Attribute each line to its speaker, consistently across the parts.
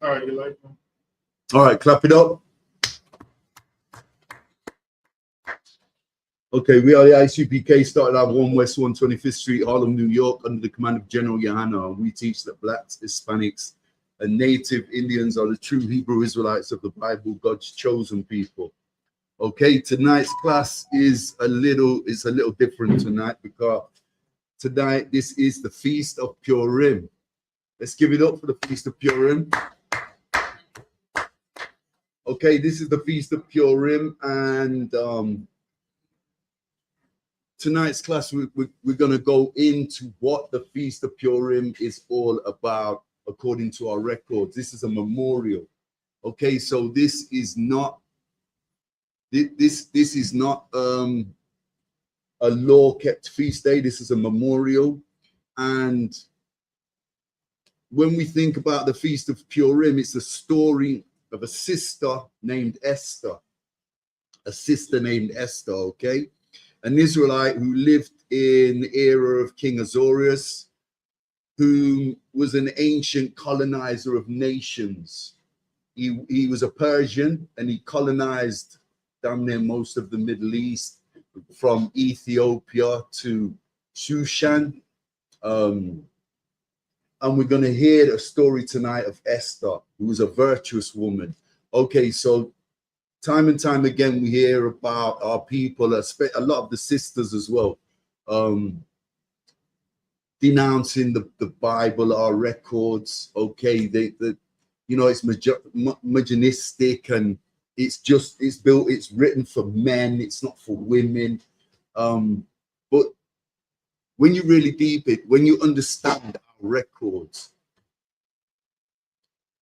Speaker 1: All right, you like them?
Speaker 2: All right, clap it up. Okay, we are the Isupk, started out 1 West 125th Street, Harlem, New York, under the command of General Johanna. We teach that blacks, Hispanics, and native Indians are the true Hebrew Israelites of the Bible, God's chosen people. Okay, tonight's class is a little different tonight, because tonight this is the Feast of Purim. Let's give it up for the Feast of Purim. Okay, this is the Feast of Purim, and tonight's class, we're going to go into what the Feast of Purim is all about, according to our records. This is a memorial. Okay, so this is not a law kept feast day. This is a memorial. And when we think about the Feast of Purim, it's a story of a sister named Esther. Okay? An Israelite who lived in the era of King Ahasuerus, who was an ancient colonizer of nations. He was a Persian, and he colonized down near most of the Middle East, from Ethiopia to Shushan. And we're going to hear a story tonight of Esther, who was a virtuous woman. Okay, so time and time again, we hear about our people, a lot of the sisters as well, denouncing the Bible, our records. Okay, it's misogynistic, and it's written for men, it's not for women. But when you really deep it, when you understand our records,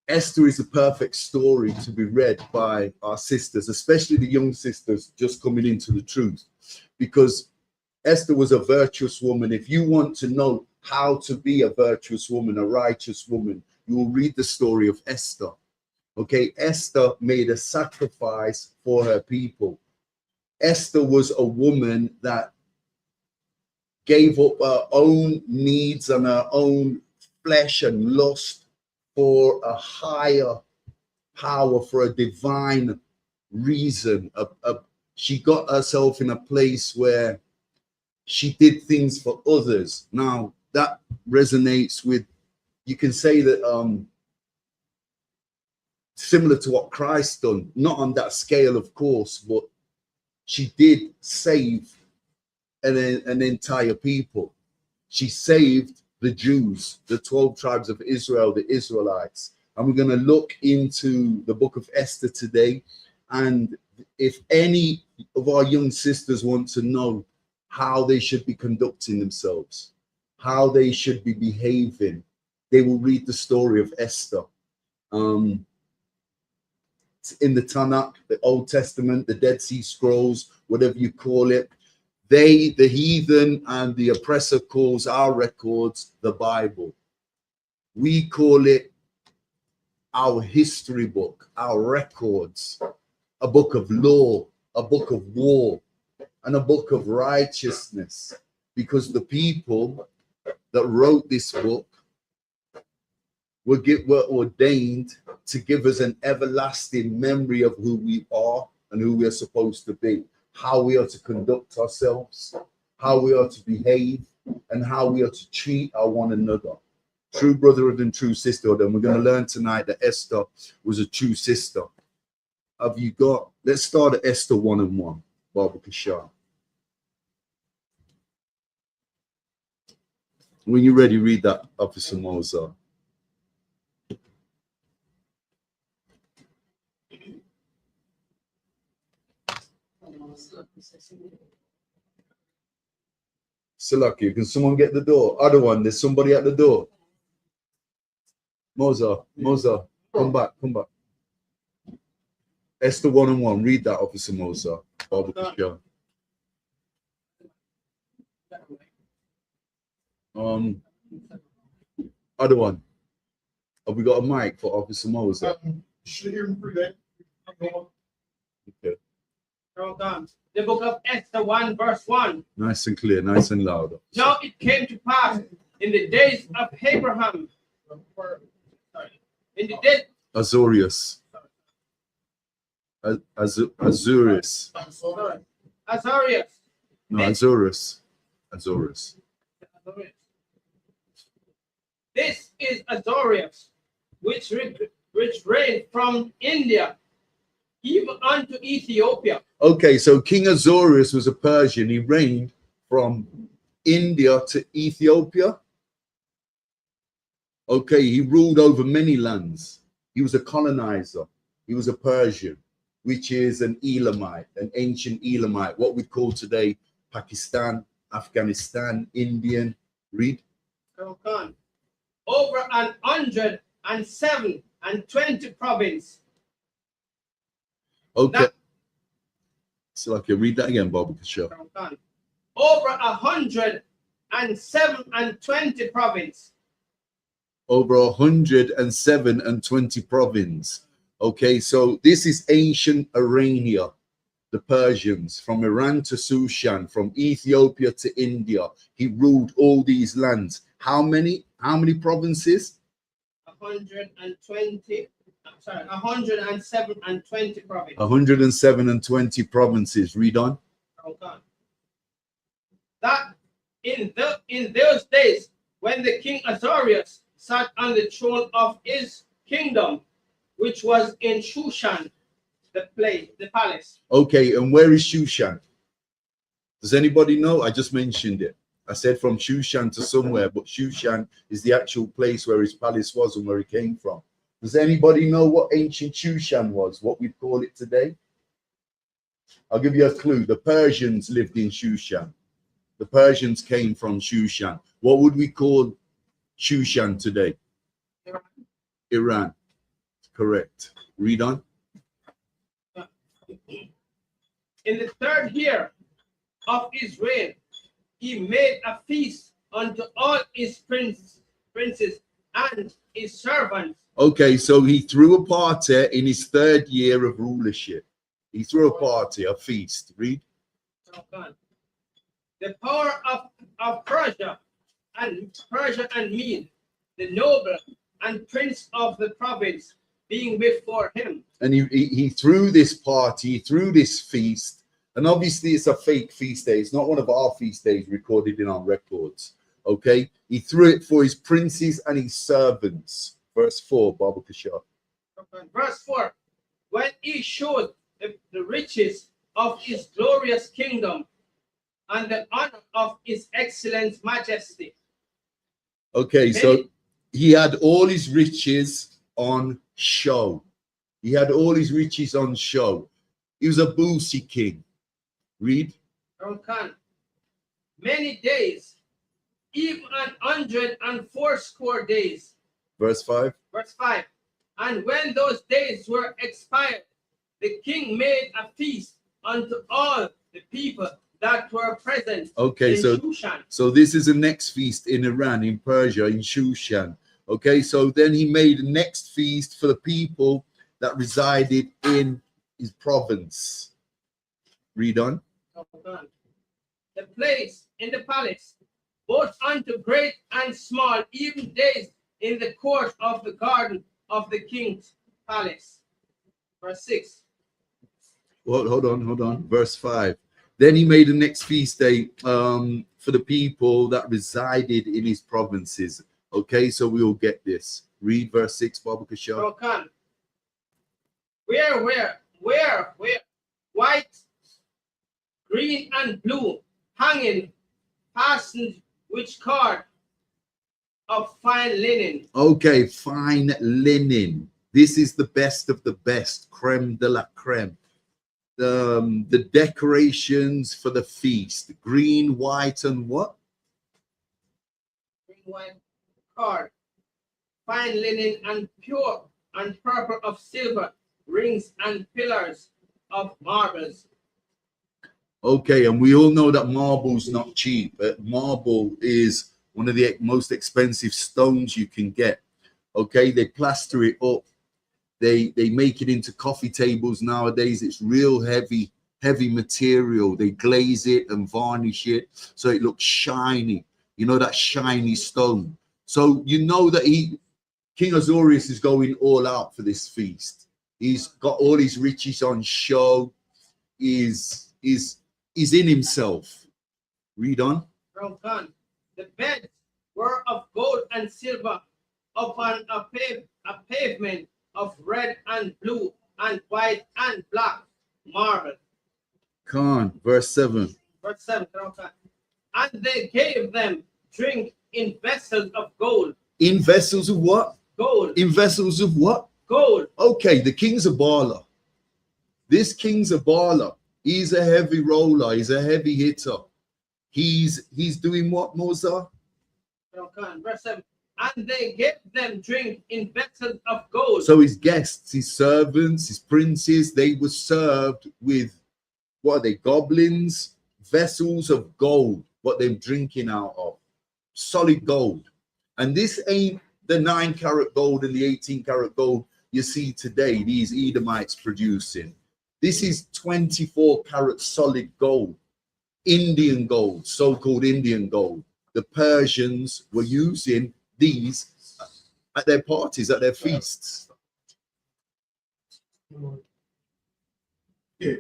Speaker 2: Esther is a perfect story to be read by our sisters, especially the young sisters just coming into the truth, because Esther was a virtuous woman. If you want to know how to be a virtuous woman, a righteous woman, you will read the story of Esther. Okay, Esther made a sacrifice for her people. Esther was a woman that gave up her own needs and her own flesh and lust for a higher power, for a divine reason. She got herself in a place where she did things for others. Now, that resonates with, you can say that, similar to what Christ done, not on that scale, of course, but she did save an entire people. She saved the Jews, the 12 tribes of Israel, the Israelites. And we're going to look into the book of Esther today. And if any of our young sisters want to know how they should be conducting themselves, how they should be behaving, they will read the story of Esther. In the Tanakh, the Old Testament, the Dead Sea Scrolls, whatever you call it, the heathen and the oppressor calls our records the Bible. We call it our history book, our records, a book of law, a book of war, and a book of righteousness, because the people that wrote this book were ordained to give us an everlasting memory of who we are and who we are supposed to be, how we are to conduct ourselves, how we are to behave, and how we are to treat our one another. True brotherhood and true sisterhood. And we're going to learn tonight that Esther was a true sister. Let's start at Esther 1:1, Baba Kashar. When you're ready, read that, Officer Moser. Silaki, can someone get the door? Other one, there's somebody at the door. Moser, come back. Esther 1:1, read that, Officer Moser. Other one. Have we got a mic for Officer Moser?
Speaker 1: Should hear him through that.
Speaker 2: Okay.
Speaker 3: Well done. The book of Esther 1:1.
Speaker 2: Nice and clear, nice and loud.
Speaker 3: Now it came to pass in the days of Abraham, in the days
Speaker 2: Azorius. Azorius.
Speaker 3: Azorius.
Speaker 2: No, Azorius. Azorius.
Speaker 3: This is Azorius, which reigned from India even unto Ethiopia.
Speaker 2: Okay, so King Azorius was a Persian. He reigned from India to Ethiopia. Okay, he ruled over many lands. He was a colonizer. He was a Persian, which is an Elamite, an ancient Elamite, what we call today Pakistan, Afghanistan, Indian. Read.
Speaker 3: Over 107 and 20 province.
Speaker 2: Okay. So okay, read that again, Bob. Sure.
Speaker 3: Over 107 and 20 province.
Speaker 2: Over 107 and 20 province. Okay, so this is ancient Arania, the Persians, from Iran to Sushan, from Ethiopia to India. He ruled all these lands. How many provinces?
Speaker 3: 120. I'm sorry, 107 and 20 provinces.
Speaker 2: 107 and 20 provinces. Read on.
Speaker 3: That in those days, when the king Azorius sat on the throne of his kingdom, which was in Shushan, the palace.
Speaker 2: Okay, and where is Shushan? Does anybody know? I just mentioned it. I said from Shushan to somewhere, but Shushan is the actual place where his palace was and where he came from. Does anybody know what ancient Shushan was, what we'd call it today? I'll give you a clue. The Persians lived in Shushan. The Persians came from Shushan. What would we call Shushan today? Iran. Correct. Read on.
Speaker 3: In the 3rd year of his reign, he made a feast unto all his princes and his servants.
Speaker 2: Okay, so he threw a party in his 3rd year of rulership. He threw a party, a feast. Read.
Speaker 3: The power of Persia and Mede, the noble and prince of the province, being before him.
Speaker 2: And he threw this party, he threw this feast, and obviously it's a fake feast day. It's not one of our feast days recorded in our records. Okay, he threw it for his princes and his servants. Verse 4, Baba Kashar.
Speaker 3: Verse 4, when he showed the riches of his glorious kingdom and the honor of his excellent majesty.
Speaker 2: Okay, so he had all his riches on show. He had all his riches on show. He was a boozy king. Read.
Speaker 3: Many days, even 180 days.
Speaker 2: Verse 5.
Speaker 3: Verse 5. And when those days were expired, the king made a feast unto all the people that were present.
Speaker 2: Okay,
Speaker 3: in Shushan.
Speaker 2: So this is the next feast in Iran, in Persia, in Shushan. Okay, so then he made the next feast for the people that resided in his province. Read on.
Speaker 3: The place in the palace, both unto great and small, even days in the court of the garden of the king's palace. Verse 6.
Speaker 2: Well, hold on. Verse 5. Then he made the next feast day for the people that resided in his provinces. Okay, so we will get this. Read verse 6, Baba Kashar.
Speaker 3: Where, white, green, and blue, hanging, fastened with cord of fine linen.
Speaker 2: Okay, fine linen. This is the best of the best, creme de la creme. The decorations for the feast, green, white, and what?
Speaker 3: Green, white, cord, fine linen, and pure and purple of silver, rings and pillars of marbles.
Speaker 2: Okay, and we all know that marble's not cheap. Marble is one of the most expensive stones you can get. Okay, they plaster it up. They make it into coffee tables nowadays. It's real heavy material. They glaze it and varnish it so it looks shiny. You know, that shiny stone. So you know that King Azorius is going all out for this feast. He's got all his riches on show. Is in himself. Read on.
Speaker 3: From Khan. The beds were of gold and silver upon a pavement of red and blue and white and black marble.
Speaker 2: Khan, verse 7.
Speaker 3: Verse 7. From Khan. And they gave them drink in vessels of gold.
Speaker 2: In vessels of what?
Speaker 3: Gold.
Speaker 2: In vessels of what?
Speaker 3: Gold.
Speaker 2: Okay, the king's a baller. This king's a baller. He's a heavy roller. He's a heavy hitter. He's doing what, Moses?
Speaker 3: Verse 7. And they gave them drink in vessels of gold.
Speaker 2: So his guests, his servants, his princes, they were served with, what are they, goblins? Vessels of gold, what they're drinking out of. Solid gold. And this ain't the 9-carat gold and the 18-carat gold you see today, these Edomites producing. This is 24-carat solid gold, Indian gold, so-called Indian gold. The Persians were using these at their parties, at their feasts.
Speaker 1: Yeah.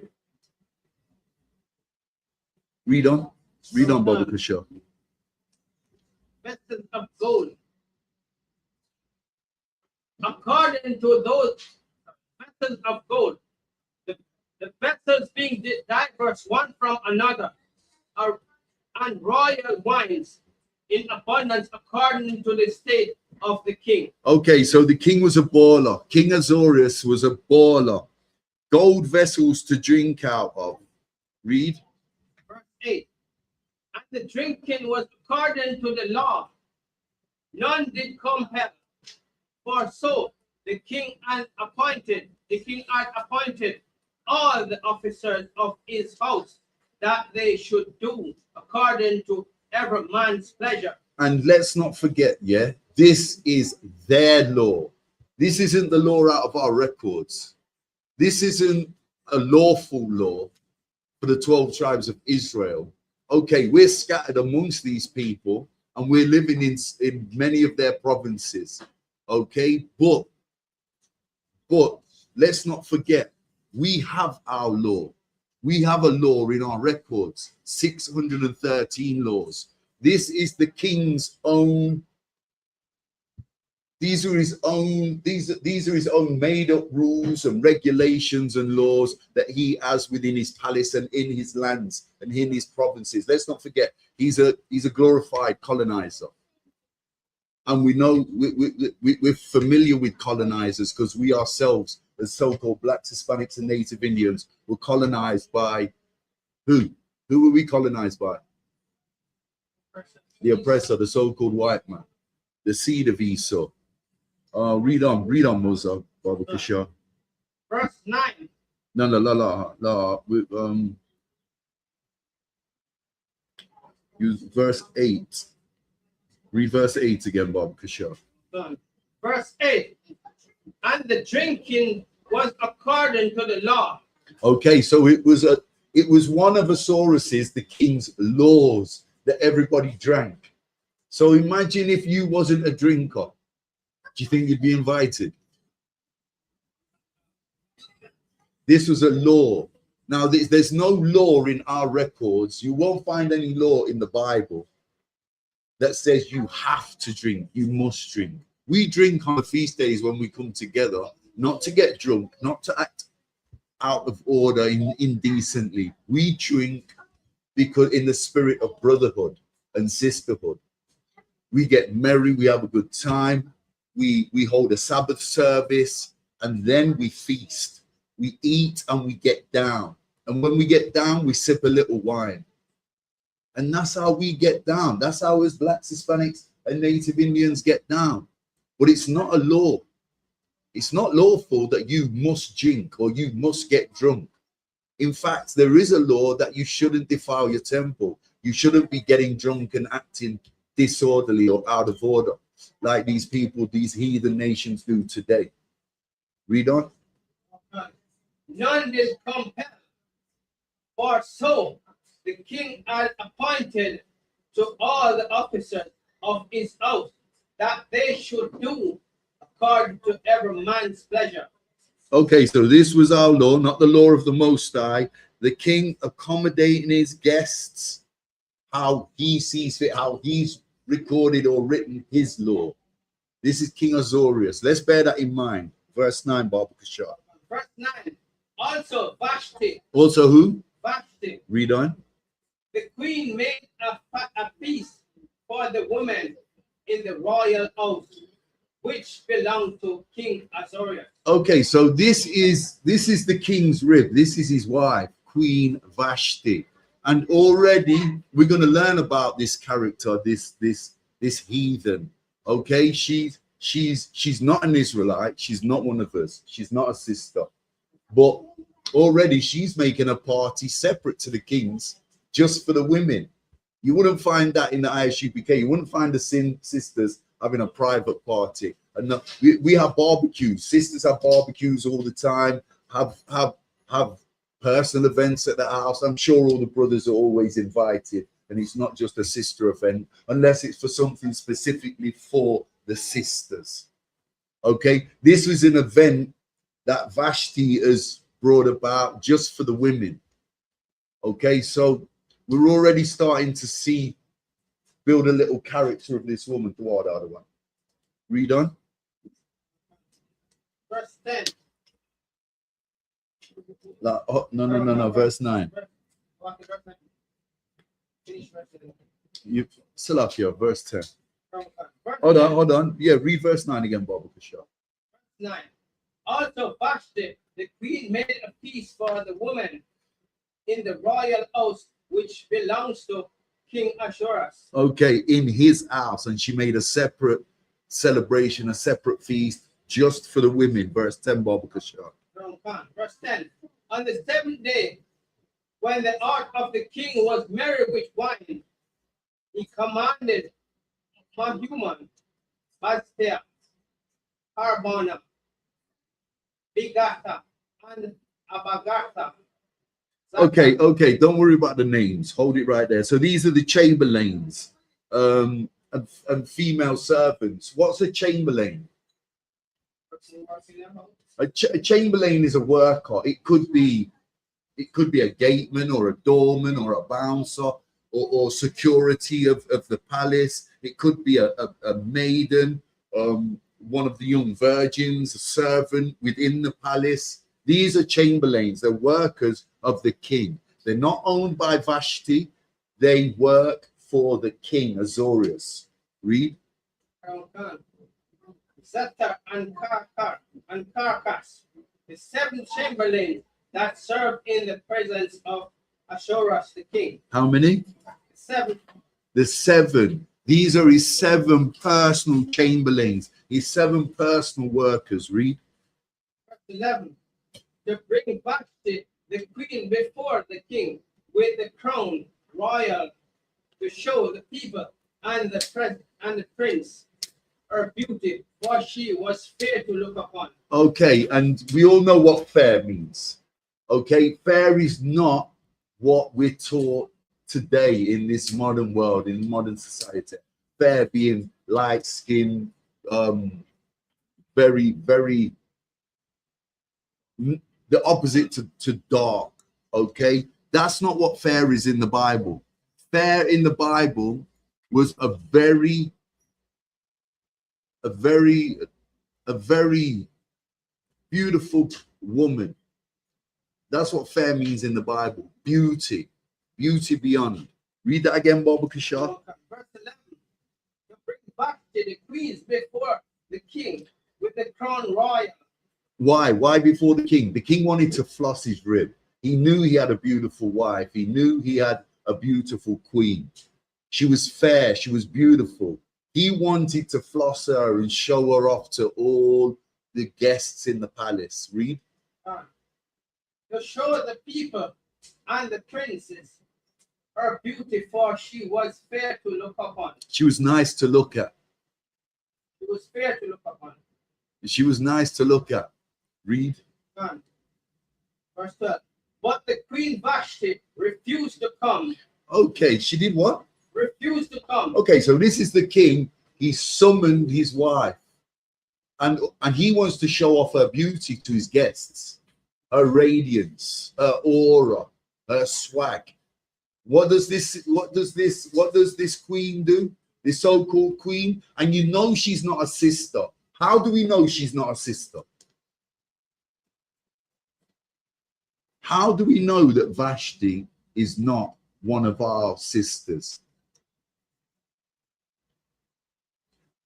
Speaker 2: Read on, Baba Kasha.
Speaker 3: Vessels of gold. According to those vessels of gold, the vessels being diverse one from another, and royal wines in abundance according to the state of the king.
Speaker 2: Okay, so the king was a baller. King Azorius was a baller. Gold vessels to drink out of. Read.
Speaker 3: Verse 8. And the drinking was according to the law. None did compel. For so the king had appointed all the officers of his house that they should do according to every man's pleasure.
Speaker 2: And let's not forget, yeah, this is their law. This isn't the law out of our records. This isn't a lawful law for the 12 tribes of Israel. Okay, we're scattered amongst these people and we're living in many of their provinces. Okay, but let's not forget, we have our law. We have a law in our records, 613 laws. This is the king's own. These are his own made up rules and regulations and laws that he has within his palace and in his lands and in his provinces. Let's not forget, he's a glorified colonizer. And we know we're familiar with colonizers because we ourselves, as so-called Blacks, Hispanics, and Native Indians, were colonized by who? Who were we colonized by? The oppressor, the so-called white man, the seed of Esau. Read on, Moses, Baba Kasha.
Speaker 3: Verse 9.
Speaker 2: No. Use verse 8. Read verse 8 again, Baba Kasha.
Speaker 3: Verse 8. And the drinking was according to the law.
Speaker 2: Okay, so it was one of Asaurus's, the king's laws, that everybody drank. So imagine if you wasn't a drinker. Do you think you'd be invited? This was a law. Now, there's no law in our records. You won't find any law in the Bible that says you have to drink, you must drink. We drink on the feast days when we come together, not to get drunk, not to act out of order, indecently. We drink because in the spirit of brotherhood and sisterhood. We get merry, we have a good time, we hold a Sabbath service, and then we feast. We eat and we get down. And when we get down, we sip a little wine. And that's how we get down. That's how us Blacks, Hispanics, and Native Indians get down. But it's not a law. It's not lawful that you must drink or you must get drunk. In fact, there is a law that you shouldn't defile your temple. You shouldn't be getting drunk and acting disorderly or out of order like these people, these heathen nations do today. Read on.
Speaker 3: None did compel. For so the king had appointed to all the officers of his house that they should do according to every man's pleasure.
Speaker 2: Okay, so this was our law, not the law of the Most High. The king accommodating his guests, how he sees fit, how he's recorded or written his law. This is King Azorius. Let's bear that in mind. Verse 9, Baba Kashar.
Speaker 3: Verse 9. Also Vashti,
Speaker 2: Also who?
Speaker 3: Vashti,
Speaker 2: Read on.
Speaker 3: the queen made a feast for the women in the royal house, which belonged to King Azorius.
Speaker 2: Okay, so this is the king's rib. This is his wife, Queen Vashti. And already we're going to learn about this character, this heathen. Okay, she's not an Israelite. She's not one of us. She's not a sister. But already she's making a party separate to the kings, just for the women. You wouldn't find that in the Isupk. You wouldn't find the sisters having a private party. And we have barbecues. Sisters have barbecues all the time. Have personal events at the house. I'm sure all the brothers are always invited, and it's not just a sister event, unless it's for something specifically for the sisters. Okay, this was an event that Vashti has brought about just for the women. Okay, so we're already starting to build a little character of this woman toward the other one. Read on.
Speaker 3: Verse 10.
Speaker 2: No, verse 9. You still up here, verse 10. Hold on. Yeah, read verse 9 again, Baba Kashar.
Speaker 3: 9. Also Vashti, the queen, made a feast for the woman in the royal house, which belongs to King Ahasuerus.
Speaker 2: Okay, in his house, and she made a separate celebration, a separate feast just for the women. Verse 10, Baba Kashar.
Speaker 3: Verse 10. On the 7th day, when the heart of the king was merry with wine, he commanded Mahuman, Bastia, Harbona, Bigatha, and Abagatha.
Speaker 2: Okay, don't worry about the names. Hold it right there. So these are the chamberlains and female servants. What's a chamberlain? A chamberlain is a worker. It could be a gateman or a doorman or a bouncer or security of the palace. It could be a maiden, one of the young virgins, a servant within the palace. These are chamberlains. They're workers of the king. They're not owned by Vashti. They work for the king, Azorius. Read.
Speaker 3: Zatar and Karkas, the 7 chamberlains that served in the presence of Ahasuerus the king.
Speaker 2: How many?
Speaker 3: 7.
Speaker 2: The 7. These are his 7 personal chamberlains, his 7 personal workers. Read.
Speaker 3: 11. To bring Vashti, the queen, before the king with the crown royal, to show the people and the prince her beauty, for she was fair to look upon. Okay, and we all know what fair means. Okay, fair is not what we're taught today in this modern world, in modern society. Fair being light skin, very, very the opposite to dark. Okay, that's not what fair is in the Bible. Fair in the Bible was a very beautiful woman. That's what fair means in the Bible. Beauty beyond. Read that again, Baba Kashar. Verse 11. To bring Vashti, the queens, before the king with the crown royal.
Speaker 2: Why before the king? The king wanted to floss his rib. He knew he had a beautiful wife. He knew he had a beautiful queen. She was fair. She was beautiful. He wanted to floss her and show her off to all the guests in the palace. Read.
Speaker 3: To show the people and the princes her beauty, for she was fair to look upon.
Speaker 2: She was nice to look at.
Speaker 3: She was fair to look upon.
Speaker 2: She was nice to look at. Read.
Speaker 3: Verse 12. But the queen Vashti refused to come.
Speaker 2: Okay, she did what?
Speaker 3: Refused to come.
Speaker 2: Okay, so this is the king. He summoned his wife And he wants to show off her beauty to his guests, her radiance, her aura, her swag. What does this queen do? This so-called queen? And you know she's not a sister. How do we know she's not a sister? How do we know that Vashti is not one of our sisters?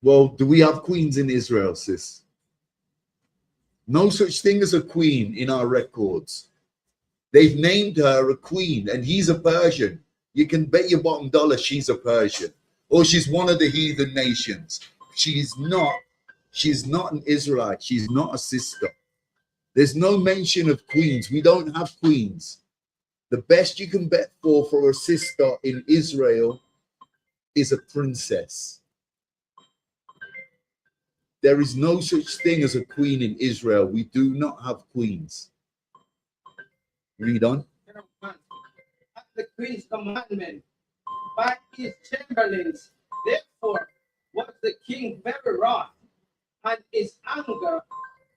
Speaker 2: Well, do we have queens in Israel, sis? No such thing as a queen in our records. They've named her a queen, and he's a Persian. You can bet your bottom dollar she's a Persian, or she's one of the heathen nations. She's not an Israelite. She's not a sister. There's no mention of queens. We don't have queens. The best you can bet for a sister in Israel is a princess. There is no such thing as a queen in Israel. We do not have queens. Read on.
Speaker 3: At the queen's commandment by his chamberlains, therefore was the king very wroth, and his anger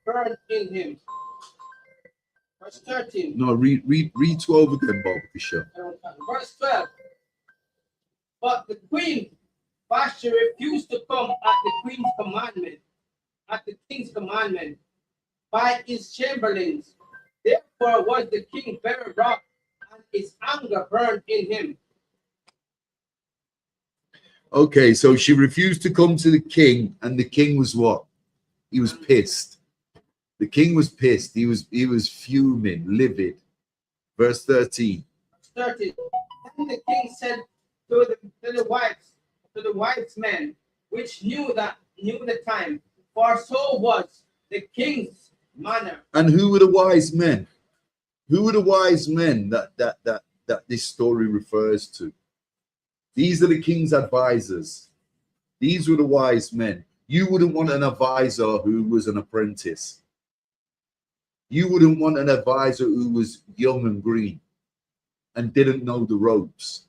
Speaker 3: burned in him. Verse 13.
Speaker 2: No, read 12 again, Bob Bishop.
Speaker 3: Verse 12. But the queen Vashti refused to come at the queen's commandment, at the king's commandment, by his chamberlains. Therefore was the king very wroth, and his anger burned in him.
Speaker 2: Okay, so she refused to come to the king, and the king was what? He was pissed. The king was pissed. He was fuming, livid. Verse 13.
Speaker 3: Verse 13. Then the king said to the wise men, which knew the time, for so was the king's manner.
Speaker 2: And who were the wise men? Who were the wise men that this story refers to? These are the king's advisors. These were the wise men. You wouldn't want an advisor who was an apprentice. You wouldn't want an advisor who was young and green and didn't know the ropes.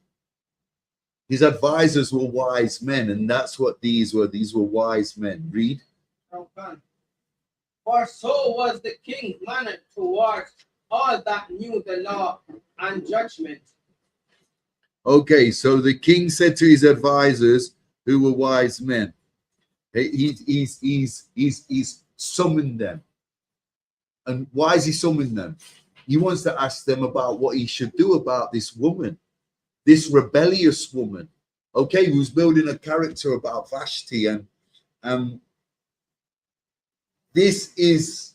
Speaker 2: His advisors were wise men, and that's what these were. These were wise men. Read.
Speaker 3: For so was the king's manner towards all that knew the law and judgment.
Speaker 2: Okay, so the king said to his advisors, who were wise men, he's summoned them. And why is he summoning them? He wants to ask them about what he should do about this woman, this rebellious woman, okay, who's building a character about Vashti. And this is,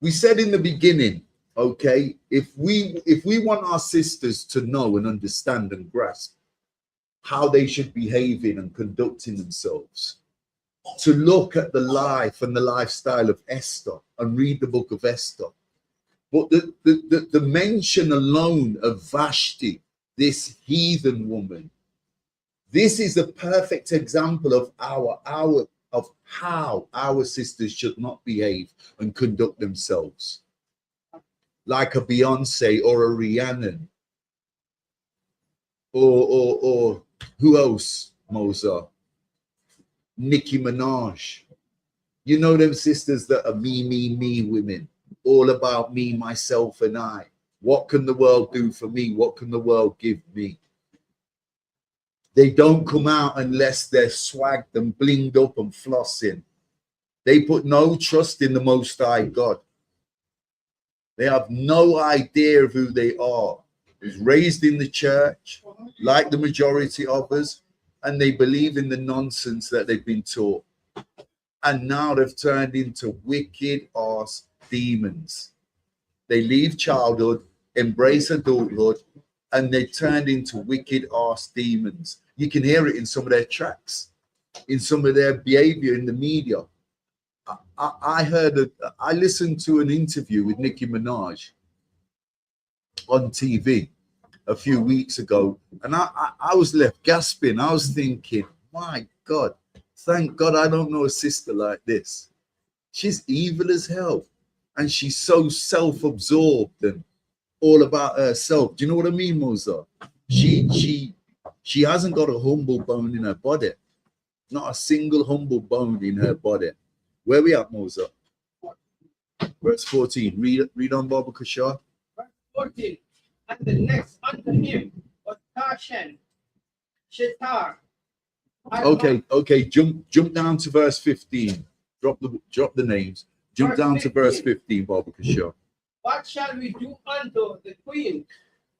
Speaker 2: we said in the beginning, okay, if we want our sisters to know and understand and grasp how they should be behaving and conducting themselves, to look at the life and the lifestyle of Esther and read the book of Esther. But the mention alone of Vashti, this heathen woman, this is a perfect example of how our sisters should not behave and conduct themselves. Like a Beyonce or a Rihanna, or who else, Mozart? Nicki Minaj. You know them sisters that are me women, all about me, myself, and I. What can the world do for me? What can the world give me? They don't come out unless they're swagged and blinged up and flossing. They put no trust in the Most High God. They have no idea of who they are. Who's raised in the church, like the majority of us, and they believe in the nonsense that they've been taught. And now they've turned into wicked ass demons. They leave childhood, embrace adulthood, and they turned into wicked ass demons. You can hear it in some of their tracks, in some of their behavior in the media. I listened to an interview with Nicki Minaj on TV a few weeks ago, and I was left gasping. I was thinking, my God, thank God I don't know a sister like this. She's evil as hell, and she's so self-absorbed and all about herself. Do you know what I mean, Mozart? She hasn't got a humble bone in her body, not a single humble bone in her body. Where we at, Moses? Verse 14. Read on, Baba Kashar.
Speaker 3: Verse 14. And the next unto him was Tarshan, Shetar.
Speaker 2: Okay. Jump down to verse 15. Drop the names. Jump
Speaker 3: Verse
Speaker 2: down to verse
Speaker 3: 15.
Speaker 2: 15, Baba Kashar.
Speaker 3: What shall we do unto the queen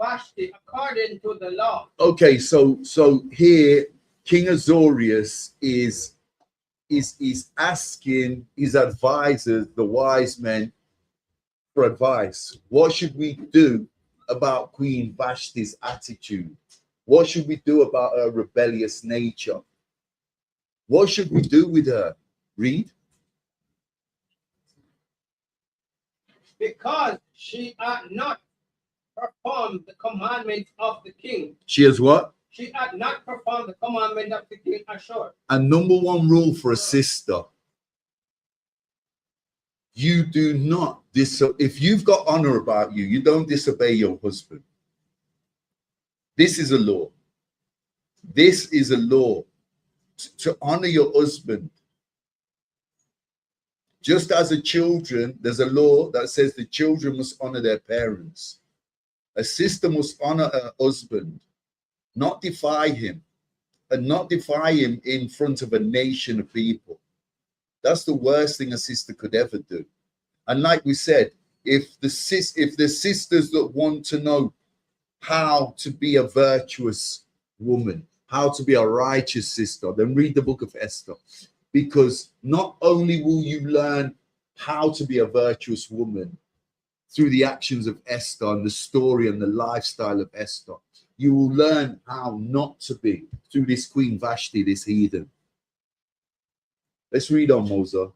Speaker 3: Vashti according to the law?
Speaker 2: Okay, so here King Azorius is asking his advisors, the wise men, for advice. What should we do about Queen Vashti's attitude? What should we do about her rebellious nature? What should we do with her? Read.
Speaker 3: Because she had not performed the commandment of the king.
Speaker 2: She has what?
Speaker 3: She had not performed the commandment of the king Ashur.
Speaker 2: And number one rule for a sister: you do not if you've got honor about you, you don't disobey your husband. This is a law. This is a law to honor your husband. Just as a children, there's a law that says the children must honor their parents. A sister must honor her husband, not defy him, and not defy him in front of a nation of people. That's the worst thing a sister could ever do. And like we said, if the sisters that want to know how to be a virtuous woman, how to be a righteous sister, then read the book of Esther. Because not only will you learn how to be a virtuous woman through the actions of Esther and the story and the lifestyle of Esther, you will learn how not to be through this Queen Vashti, this heathen. Let's read on, Moses.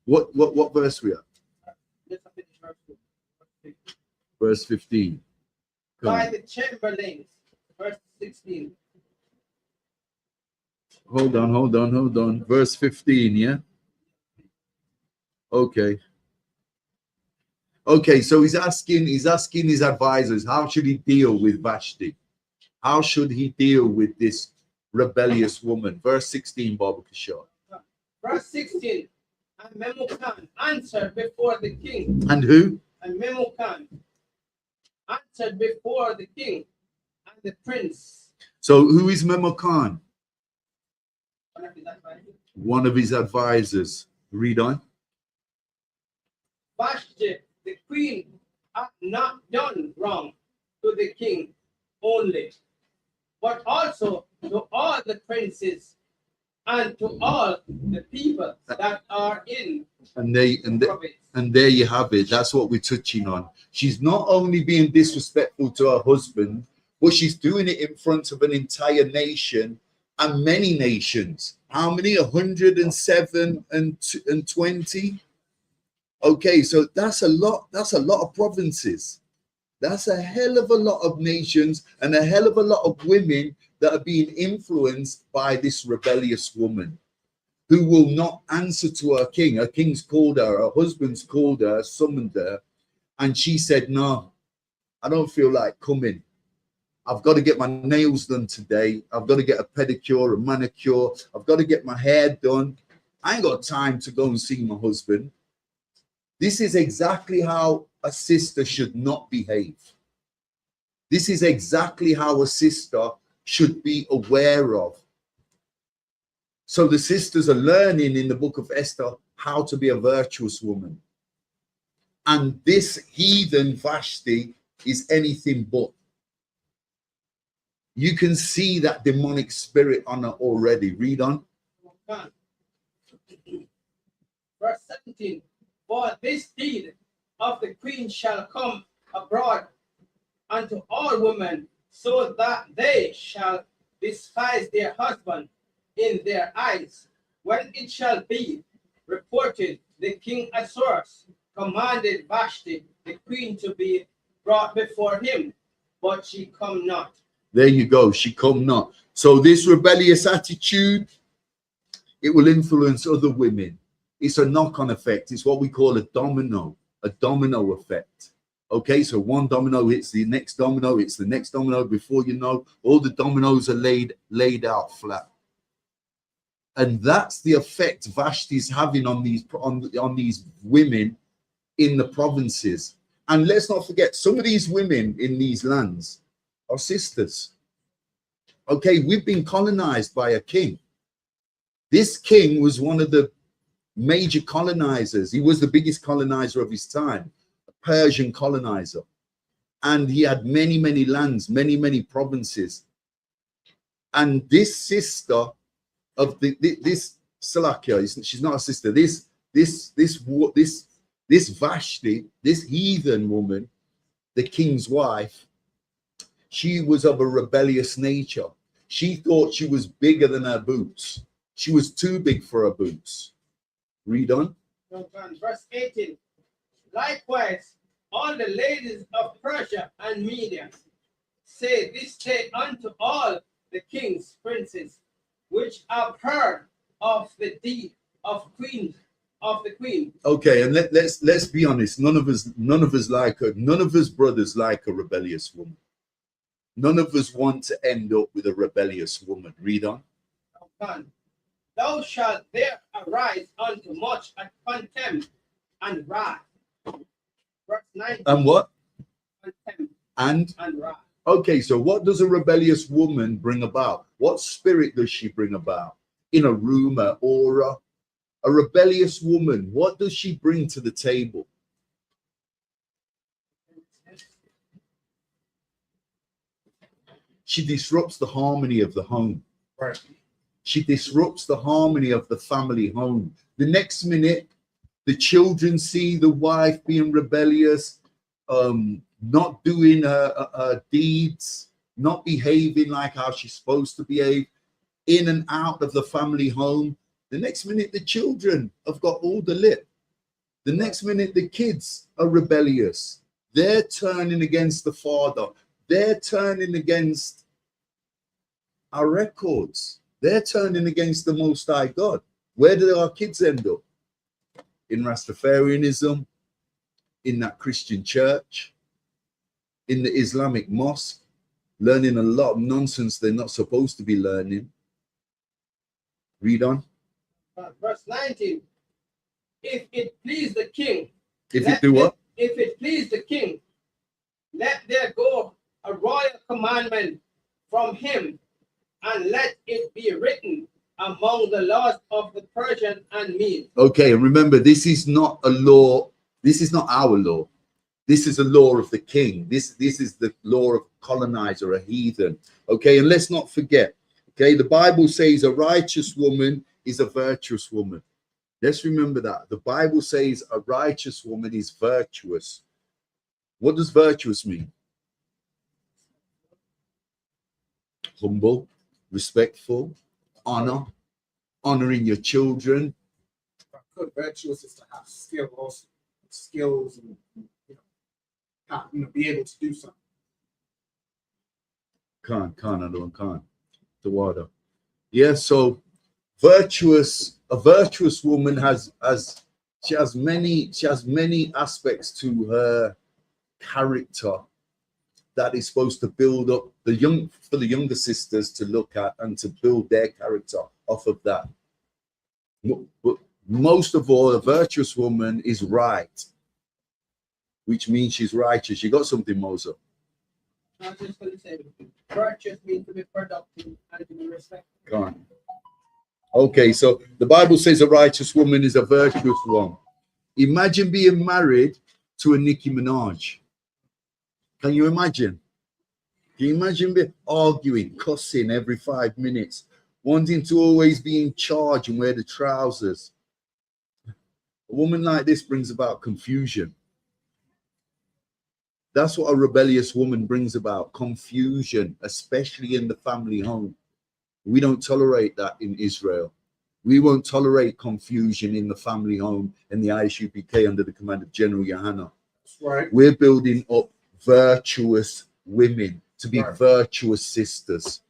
Speaker 2: What verse we at? Verse 15.
Speaker 3: By the chamberlains, verse 16.
Speaker 2: Hold on. Verse 15, yeah? Okay, so he's asking his advisors, how should he deal with Vashti? How should he deal with this rebellious woman? Verse 16, Baba Kishore.
Speaker 3: Verse 16. And Memucan answered before the king.
Speaker 2: And who?
Speaker 3: And Memucan answered before the king and the prince.
Speaker 2: So who is Memucan? One of his advisors. Read on.
Speaker 3: Vashti, the queen, had not done wrong to the king only, but also to all the princes and to all the people that are in the province.
Speaker 2: And there you have it. That's what we're touching on. She's not only being disrespectful to her husband, but she's doing it in front of an entire nation and many nations. How many? 107 and 20. Okay, so that's a lot. That's a lot of provinces. That's a hell of a lot of nations and a hell of a lot of women that are being influenced by this rebellious woman who will not answer to her king. Her king's called her, her husband's called her, summoned her, and she said, no, I don't feel like coming. I've got to get my nails done today. I've got to get a pedicure, a manicure. I've got to get my hair done. I ain't got time to go and see my husband. This is exactly how a sister should not behave. This is exactly how a sister should be aware of. So the sisters are learning in the book of Esther how to be a virtuous woman. And this heathen Vashti is anything but. You can see that demonic spirit on her already. Read on.
Speaker 3: Verse 17. For this deed of the queen shall come abroad unto all women, so that they shall despise their husband in their eyes. When it shall be reported, the king Ahasuerus commanded Vashti, the queen, to be brought before him, but she come not.
Speaker 2: There you go, she come not. So this rebellious attitude, it will influence other women. It's a knock-on effect. It's what we call a domino effect. Okay, so one domino hits the next domino, it's the next domino. Before you know, all the dominoes are laid out flat. And that's the effect Vashti is having on these women in the provinces. And let's not forget, some of these women in these lands are sisters. Okay, we've been colonized by a king. This king was one of the major colonizers. He was the biggest colonizer of his time, a Persian colonizer. And he had many, many lands, many, many provinces. And this sister of this Salakia, she's not a sister. This Vashti, this heathen woman, the king's wife, she was of a rebellious nature. She thought she was bigger than her boots. She was too big for her boots. Read on.
Speaker 3: Verse 18. Likewise, all the ladies of Persia and Media say this day unto all the king's princes, which have heard of the deed of the queen.
Speaker 2: Okay, and let's be honest. None of us like her. None of us brothers like a rebellious woman. None of us want to end up with a rebellious woman. Read on.
Speaker 3: Thou shalt there arise unto much contempt and wrath. Verse 19.
Speaker 2: And what?
Speaker 3: Contempt
Speaker 2: And
Speaker 3: wrath.
Speaker 2: okay, so what does a rebellious woman bring about? What spirit does she bring about? In a room, an aura? A rebellious woman, what does she bring to the table? She disrupts the harmony of the home.
Speaker 1: Right.
Speaker 2: She disrupts the harmony of the family home. The next minute, the children see the wife being rebellious, not doing her deeds, not behaving like how she's supposed to behave, in and out of the family home. The next minute, the children have got all the lip. The next minute, the kids are rebellious. They're turning against the father. They're turning against our records. They're turning against the Most High God. Where do our kids end up? In Rastafarianism, in that Christian church, in the Islamic mosque, learning a lot of nonsense they're not supposed to be learning. Read on.
Speaker 3: Verse 19. If it please the king.
Speaker 2: If it do what?
Speaker 3: If it please the king, let there go a royal commandment from him, and let it be written among the laws of the Persian and Mede.
Speaker 2: Okay, and remember, this is not a law. This is not our law. This is a law of the king. This is the law of colonizer, a heathen. Okay, and let's not forget. Okay, the Bible says a righteous woman is a virtuous woman. Let's remember that. The Bible says a righteous woman is virtuous. What does virtuous mean? Humble, respectful, honor, honoring your children.
Speaker 1: Good virtuous is to have skills and be able to do something.
Speaker 2: Can't. The water. Yeah, so a virtuous woman has many aspects to her character that is supposed to build up for the younger sisters to look at and to build their character off of that. But most of all, a virtuous woman is right, which means she's righteous. You got something, Moser?
Speaker 3: I was just going to say, virtuous means to be productive and to be respectful.
Speaker 2: Go on. Okay, so the Bible says a righteous woman is a virtuous one. Imagine being married to a Nicki Minaj. Can you imagine? Can you imagine arguing, cussing every 5 minutes, wanting to always be in charge and wear the trousers? A woman like this brings about confusion. That's what a rebellious woman brings about, confusion, especially in the family home. We don't tolerate that in Israel. We won't tolerate confusion in the family home in the Isupk under the command of General Yohanna.
Speaker 1: That's right.
Speaker 2: We're building up virtuous women to be virtuous sisters.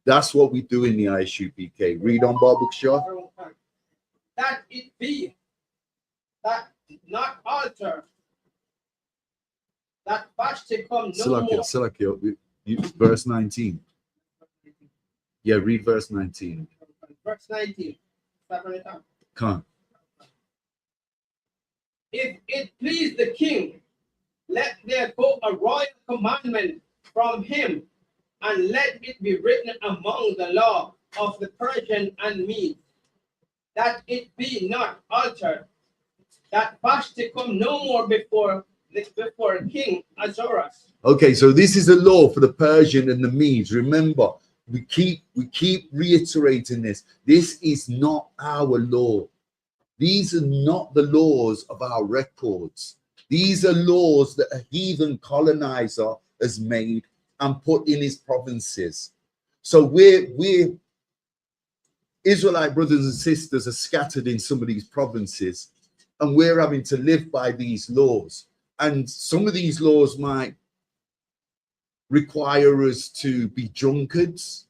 Speaker 2: That's what we do in the Isupk. Read on, Baruch Shah.
Speaker 3: That it be, that not alter, that Vashti come no more.
Speaker 2: Salakia, verse 19. Yeah, read verse 19.
Speaker 3: verse 19. Seven it up.
Speaker 2: Come.
Speaker 3: If it please the king, let there go a royal commandment from him, and let it be written among the law of the Persian and Mede, that it be not altered, that Vashti come no more before King Ahasuerus.
Speaker 2: Okay, so this is a law for the Persian and the Medes. Remember, we keep reiterating this. This is not our law. These are not the laws of our records. These are laws that a heathen colonizer has made and put in his provinces. So we're Israelite brothers and sisters are scattered in some of these provinces, and we're having to live by these laws. And some of these laws might require us to be drunkards,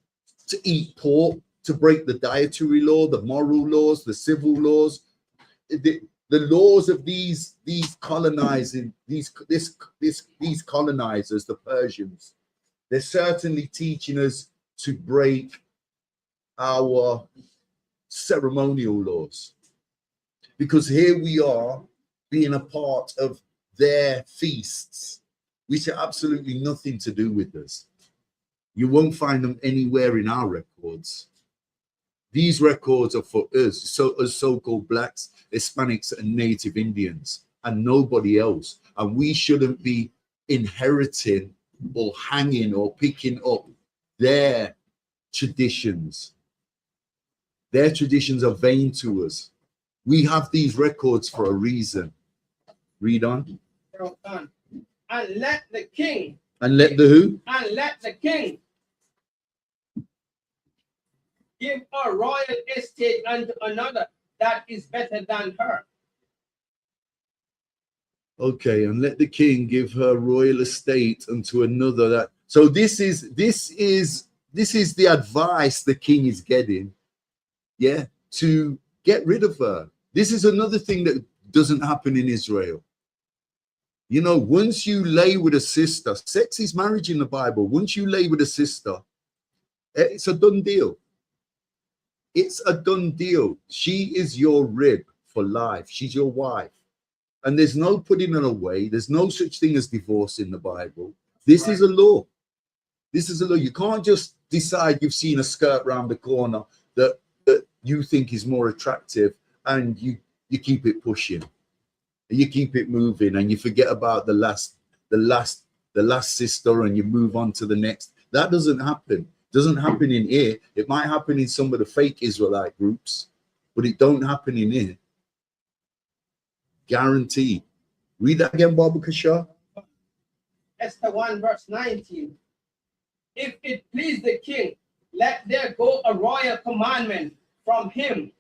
Speaker 2: to eat pork, to break the dietary law, the moral laws, the civil laws. The laws of these colonizers, the Persians, they're certainly teaching us to break our ceremonial laws, because here we are being a part of their feasts, which are absolutely nothing to do with us. You won't find them anywhere in our records. These records are for us, so-called blacks, Hispanics, and Native Indians, and nobody else. And we shouldn't be inheriting or hanging or picking up their traditions. Their traditions are vain to us. We have these records for a reason. Read on.
Speaker 3: And let the king.
Speaker 2: And let the who?
Speaker 3: And let the king give a royal estate unto another that is better than her.
Speaker 2: Okay, and let the king give her royal estate unto another that. So this is the advice the king is getting, yeah, to get rid of her. This is another thing that doesn't happen in Israel. You know, once you lay with a sister, sex is marriage in the Bible. Once you lay with a sister, it's a done deal. It's a done deal. She is your rib for life. She's your wife. And there's no putting her away. There's no such thing as divorce in the Bible. This is a law. This is a law. You can't just decide you've seen a skirt round the corner that you think is more attractive, and you keep it pushing. You keep it moving, and you forget about the last sister, and you move on to the next. That doesn't happen. It doesn't happen in here. It might happen in some of the fake Israelite groups, but it don't happen in here. Guaranteed. Read that again, Baba Kasha.
Speaker 3: Esther 1 verse 19. If it please the king, let there go a royal commandment from him,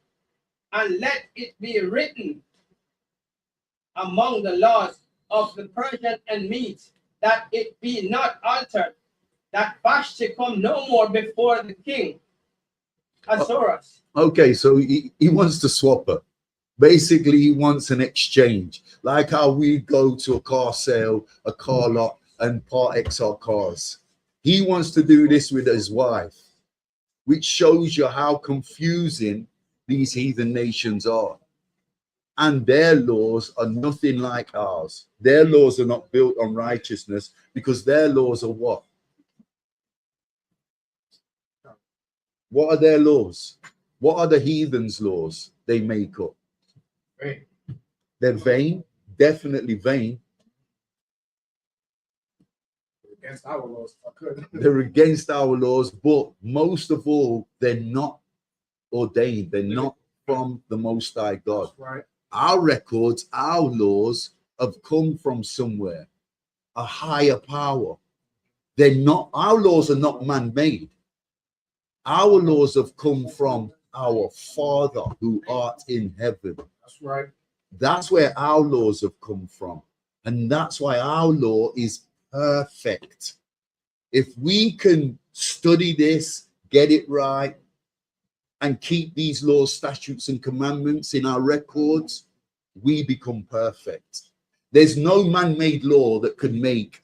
Speaker 3: and let it be written among the laws of the Persian and Medes, that it be not altered, that Vashti come no more before the king Ahasuerus.
Speaker 2: Okay, so he wants to swap her. Basically, he wants an exchange, like how we go to a car sale, a car lot, and part X our cars. He wants to do this with his wife, which shows you how confusing these heathen nations are. And their laws are nothing like ours. Their laws are not built on righteousness, because their laws are what? What are their laws? What are the heathens' laws they make up?
Speaker 1: Vain.
Speaker 2: They're vain, definitely vain.
Speaker 1: Against our laws, if I could.
Speaker 2: They're against our laws, but most of all, they're not ordained. They're not from the Most High God.
Speaker 1: That's right.
Speaker 2: Our records, our laws have come from somewhere, a higher power. They're not, our laws are not man-made. Our laws have come from our Father who art in heaven.
Speaker 1: That's right.
Speaker 2: That's where our laws have come from. And that's why our law is perfect. If we can study this, get it right, and keep these laws, statutes, and commandments in our records, we become perfect. There's no man-made law that could make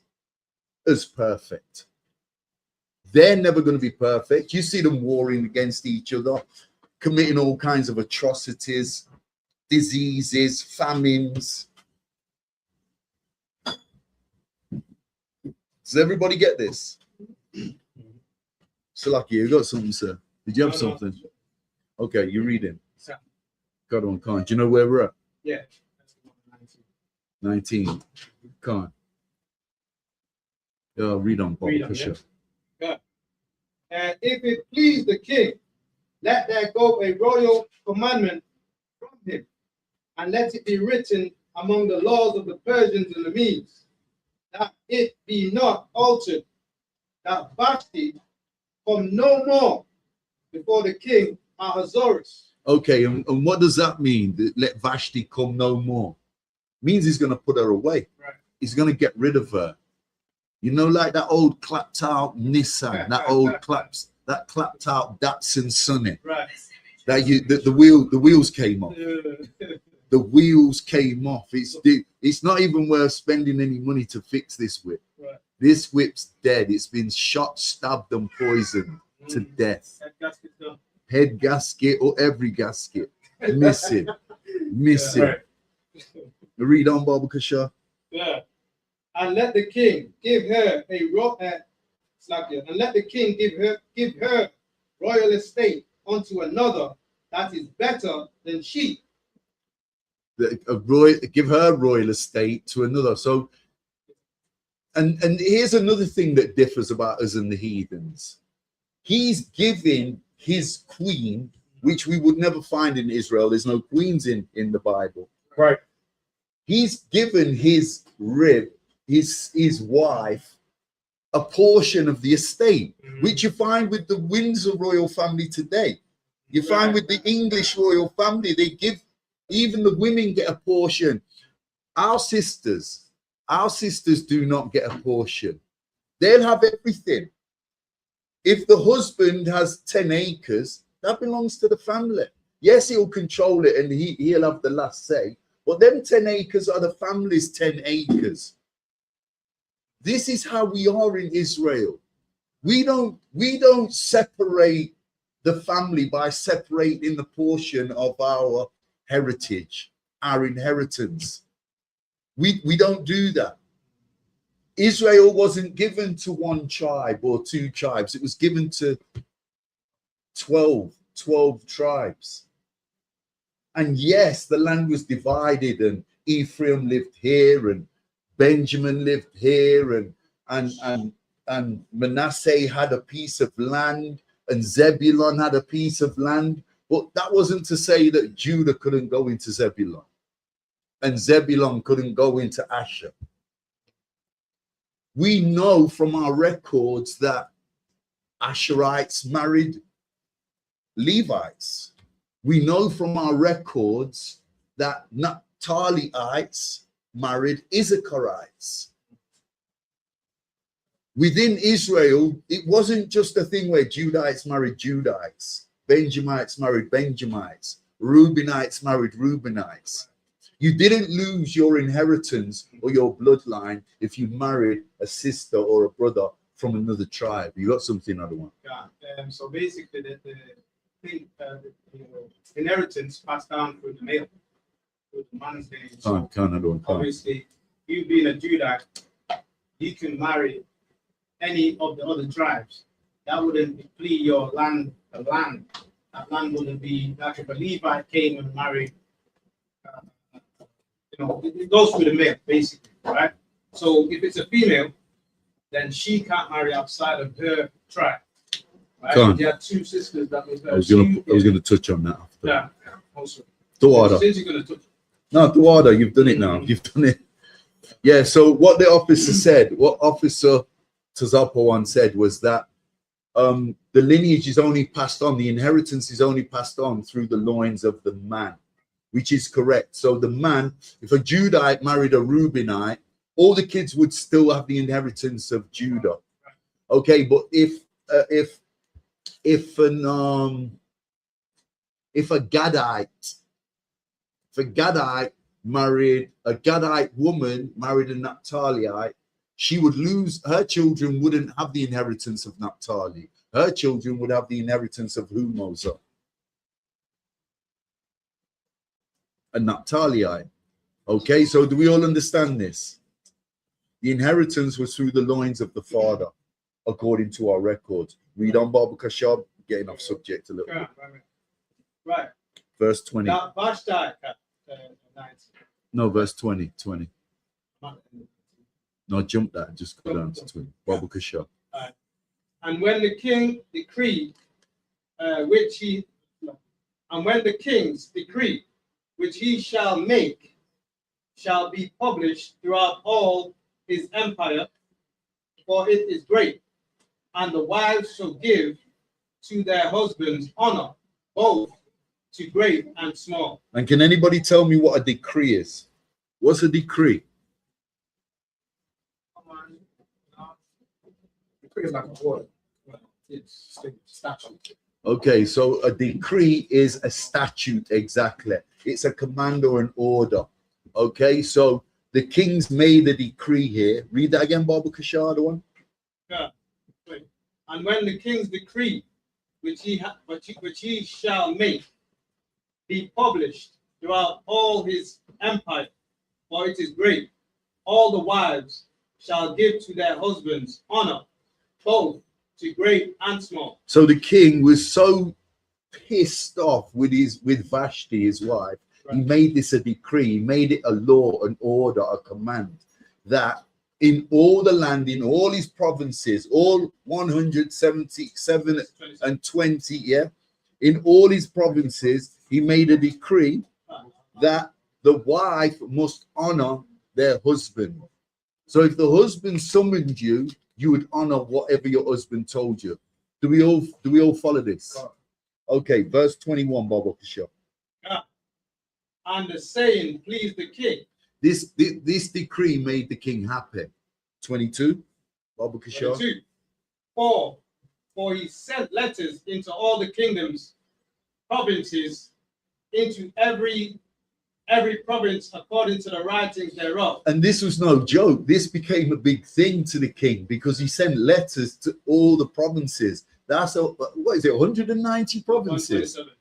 Speaker 2: us perfect. They're never going to be perfect. You see them warring against each other. committing all kinds of atrocities, diseases, famines. Does everybody get this? Salaki, you got something, sir? Did you have something? Okay, you're reading. God on, Khan. Do you know where we're at?
Speaker 1: Yeah.
Speaker 2: 19. Khan. Read on, Bob.
Speaker 1: Read on,
Speaker 2: Pusher.
Speaker 1: Yeah. And if it please the king, let there go a royal commandment from him, and let it be written among the laws of the Persians and the Medes, that it be not altered, that Vashti come no more before the king Ahasuerus.
Speaker 2: Okay, and what does that mean? That let Vashti come no more. Means he's going to put her away.
Speaker 1: Right.
Speaker 2: He's going to get rid of her. You know, like that old clapped out Nissan, that old clapped out Datsun Sunny.
Speaker 1: Right.
Speaker 2: That the wheels came off. The wheels came off. It's not even worth spending any money to fix this whip.
Speaker 1: Right.
Speaker 2: This whip's dead. It's been shot, stabbed, and poisoned to death. Head gasket or every gasket missing.
Speaker 1: Right.
Speaker 2: Read on, Baba Kasha.
Speaker 1: Yeah. And let the king give her and let the king give her royal estate unto another that is better than she.
Speaker 2: Give her royal estate to another. So, and here's another thing that differs about us and the heathens. He's giving his queen, which we would never find in Israel. There's no queens in the Bible.
Speaker 1: Right.
Speaker 2: He's given his his wife, a portion of the estate, which you find with the Windsor royal family today. You find with the English royal family, they give, even the women get a portion. Our sisters do not get a portion. They'll have everything. If the husband has 10 acres, that belongs to the family. Yes, he'll control it and he'll have the last say, but them 10 acres are the family's 10 acres. This is how we are in Israel. We don't separate the family by separating the portion of our heritage, our inheritance. We don't do that. Israel wasn't given to one tribe or two tribes. It was given to 12 tribes. And yes, the land was divided, and Ephraim lived here, and Benjamin lived here, and Manasseh had a piece of land, and Zebulun had a piece of land. But that wasn't to say that Judah couldn't go into Zebulun, and Zebulun couldn't go into Asher. We know from our records that Asherites married Levites. We know from our records that Naphtaliites married Issacharites. Within Israel, it wasn't just a thing where Judites married Judites, Benjamites married Benjamites, Reubenites married Reubenites. You didn't lose your inheritance or your bloodline if you married a sister or a brother from another tribe. You got something, other one?
Speaker 1: Yeah. So basically, the thing, the inheritance passed down through the male, through the man's name. So obviously, you being a Judite, you can marry any of the other tribes. That wouldn't deplete your land. That land wouldn't be like if a Levite came and married. It goes through the male, basically, right? So if it's a female, then she can't marry outside of her tribe. Right? There are two sisters that was.
Speaker 2: I was gonna touch on that after.
Speaker 1: Yeah. Also.
Speaker 2: Duada.
Speaker 1: Since you're gonna touch.
Speaker 2: No, Duada, you've done it now. You've done it. Yeah. So what the officer said, what Officer Tazapawan said was that the lineage is only passed on, the inheritance is only passed on through the loins of the man, which is correct. So the man, if a Judite married a Reubenite, all the kids would still have the inheritance of Judah. Okay, but if a Gadite married a Gadite woman, married a Naphtaliite, she would lose, her children wouldn't have the inheritance of Naphtali. Her children would have the inheritance of Humoza. a Naphtali. Okay, so do we all understand this? The inheritance was through the loins of the father, according to our records. Read on, Baba Kashab, getting off subject a little bit.
Speaker 1: Right.
Speaker 2: Verse 20.
Speaker 1: Now, Vashti, 19.
Speaker 2: No, verse 20. No, jump that. Just go down to 20. Baba Kashab.
Speaker 1: And when the king decreed, and when the king's decree, which he shall make, shall be published throughout all his empire, for it is great, and the wives shall give to their husbands honor, both to great and small.
Speaker 2: And can anybody tell me what a decree is? What's a decree?
Speaker 4: Decree is like an order. It's statute.
Speaker 2: Okay, so a decree is a statute, exactly. It's a command or an order. Okay, so the king's made a decree here. Read that again, Baba Kashar, the one.
Speaker 1: Yeah. And when the king's decree, which he shall make, be published throughout all his empire, for it is great, all the wives shall give to their husbands honor, both to great and small.
Speaker 2: So the king was so pissed off with Vashti, his wife. Right. He made this a decree, he made it a law, an order, a command, that in all the land, in all his provinces, all 177 and 20, yeah, in all his provinces, he made a decree that the wife must honor their husband. So if the husband summoned you, you would honor whatever your husband told you. Do we all follow this? Okay, verse 21, Baba Kishore.
Speaker 1: And the saying pleased the king.
Speaker 2: This decree made the king happy. 22, Baba Kishore.
Speaker 1: 22. For he sent letters into all the kingdoms, provinces, into every province according to the writings thereof.
Speaker 2: And this was no joke. This became a big thing to the king because he sent letters to all the provinces. That's what is it, 190 provinces? 127.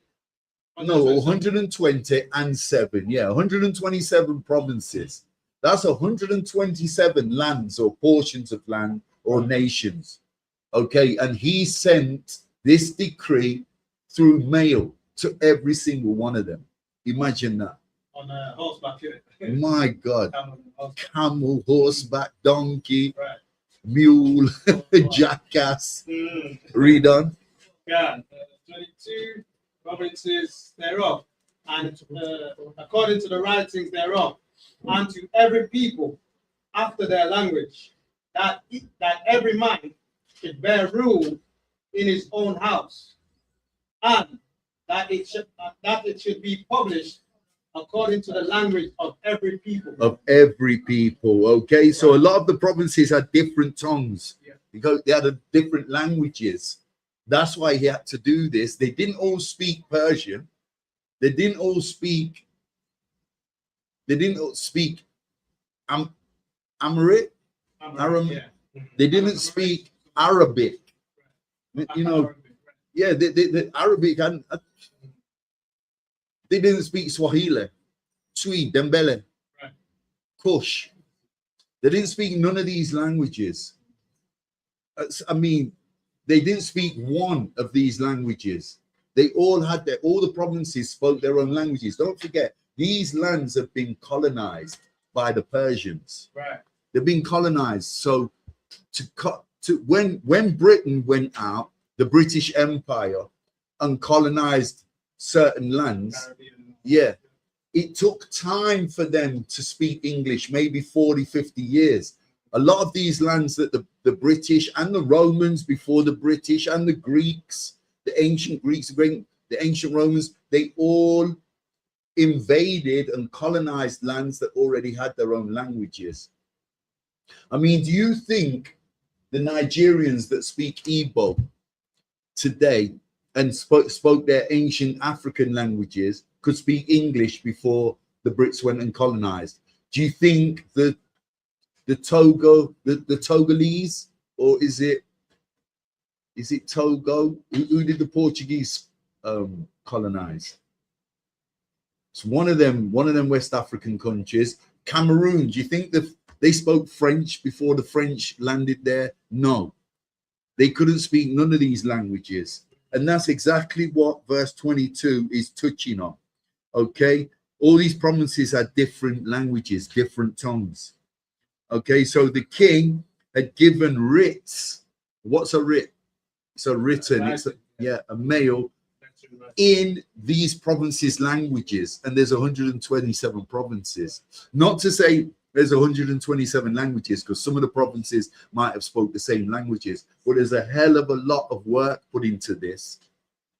Speaker 2: No, 120 and 7. Yeah, 127 provinces. That's 127 lands or portions of land or nations. Okay, and he sent this decree through mail to every single one of them. Imagine that.
Speaker 1: On horseback,
Speaker 2: my God. Camel, horseback, donkey, right. Mule, jackass. Read on.
Speaker 1: Yeah, 22 provinces thereof, and according to the writings thereof, and to every people after their language, that every man should bear rule in his own house, and that it should be published according to the language of every people.
Speaker 2: Of every people, okay? So a lot of the provinces had different tongues, because they had different languages. That's why he had to do this. They didn't all speak Persian. They didn't all speak Amharic. They didn't speak Arabic. You know, yeah, the Arabic and they didn't speak Swahili, Twi, Dembele, Kush. They didn't speak none of these languages. I mean, they didn't speak one of these languages. They all had all the provinces spoke their own languages. Don't forget, these lands have been colonized by the Persians.
Speaker 1: Right.
Speaker 2: They've been colonized. So when Britain went out, the British Empire, and colonized certain lands, it took time for them to speak English, maybe 40, 50 years. A lot of these lands that the British and the Romans before the British and the Greeks, the ancient Greeks, the ancient Romans, they all invaded and colonized lands that already had their own languages. I mean, do you think the Nigerians that speak Igbo today and spoke their ancient African languages could speak English before the Brits went and colonized? Do you think the Togolese, or is it Togo? Who did the Portuguese colonize? It's one of them West African countries. Cameroon, do you think that they spoke French before the French landed there? No, they couldn't speak none of these languages. And that's exactly what verse 22 is touching on. Okay, all these provinces had different languages, different tongues. Okay, so the king had given writs. What's a writ? It's a written, a mail in these provinces' languages, and there's 127 provinces. Not to say there's 127 languages, because some of the provinces might have spoke the same languages, but there's a hell of a lot of work put into this,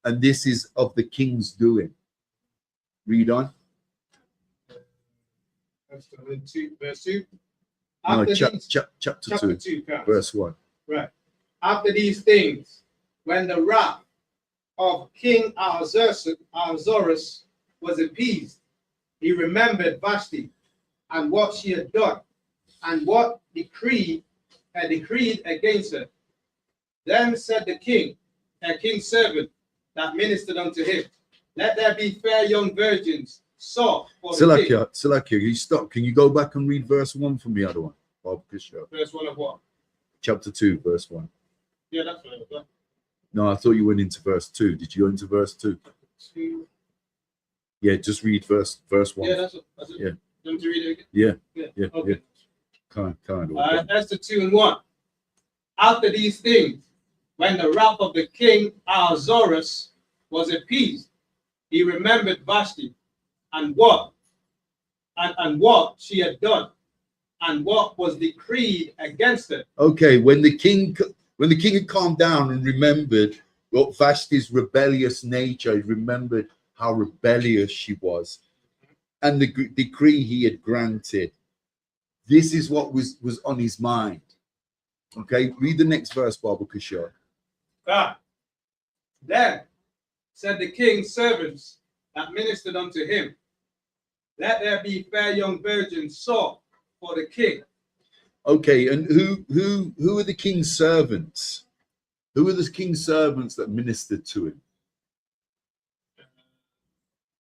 Speaker 2: and this is of the king's doing. Read on.
Speaker 1: Verse 2.
Speaker 2: No,
Speaker 1: Chapter
Speaker 2: chapter 2, verse 1.
Speaker 1: Right. After these things, when the wrath of King Ahasuerus was appeased, he remembered Vashti and what she had done, and what had decreed against her. Then said the king, a king's servant that ministered unto him, let there be fair young virgins sought for the king.
Speaker 2: Salakia, you stop. Can you go back and read verse 1 for me, other one?
Speaker 1: Verse 1 of what?
Speaker 2: Chapter 2, verse 1.
Speaker 1: Yeah, that's right.
Speaker 2: No, I thought you went into verse 2. Did you go into verse 2?
Speaker 1: 2.
Speaker 2: Yeah, just read verse 1.
Speaker 1: Yeah, that's it.
Speaker 2: Yeah.
Speaker 1: You want me to read it again?
Speaker 2: Yeah.
Speaker 1: Okay.
Speaker 2: Kind of.
Speaker 1: Esther 2 and 1. After these things, when the wrath of the king Ahasuerus was appeased, he remembered Vashti and what she had done, and what was decreed against her.
Speaker 2: Okay, when the king had calmed down and remembered what Vashti's rebellious nature, he remembered how rebellious she was, and the decree he had granted. This is what was on his mind. Okay, read the next verse, Baba Kishore.
Speaker 1: Then said the king's servants that ministered unto him, let there be fair young virgins sought for the king.
Speaker 2: Okay, and who are the king's servants? Who are the king's servants that ministered to him?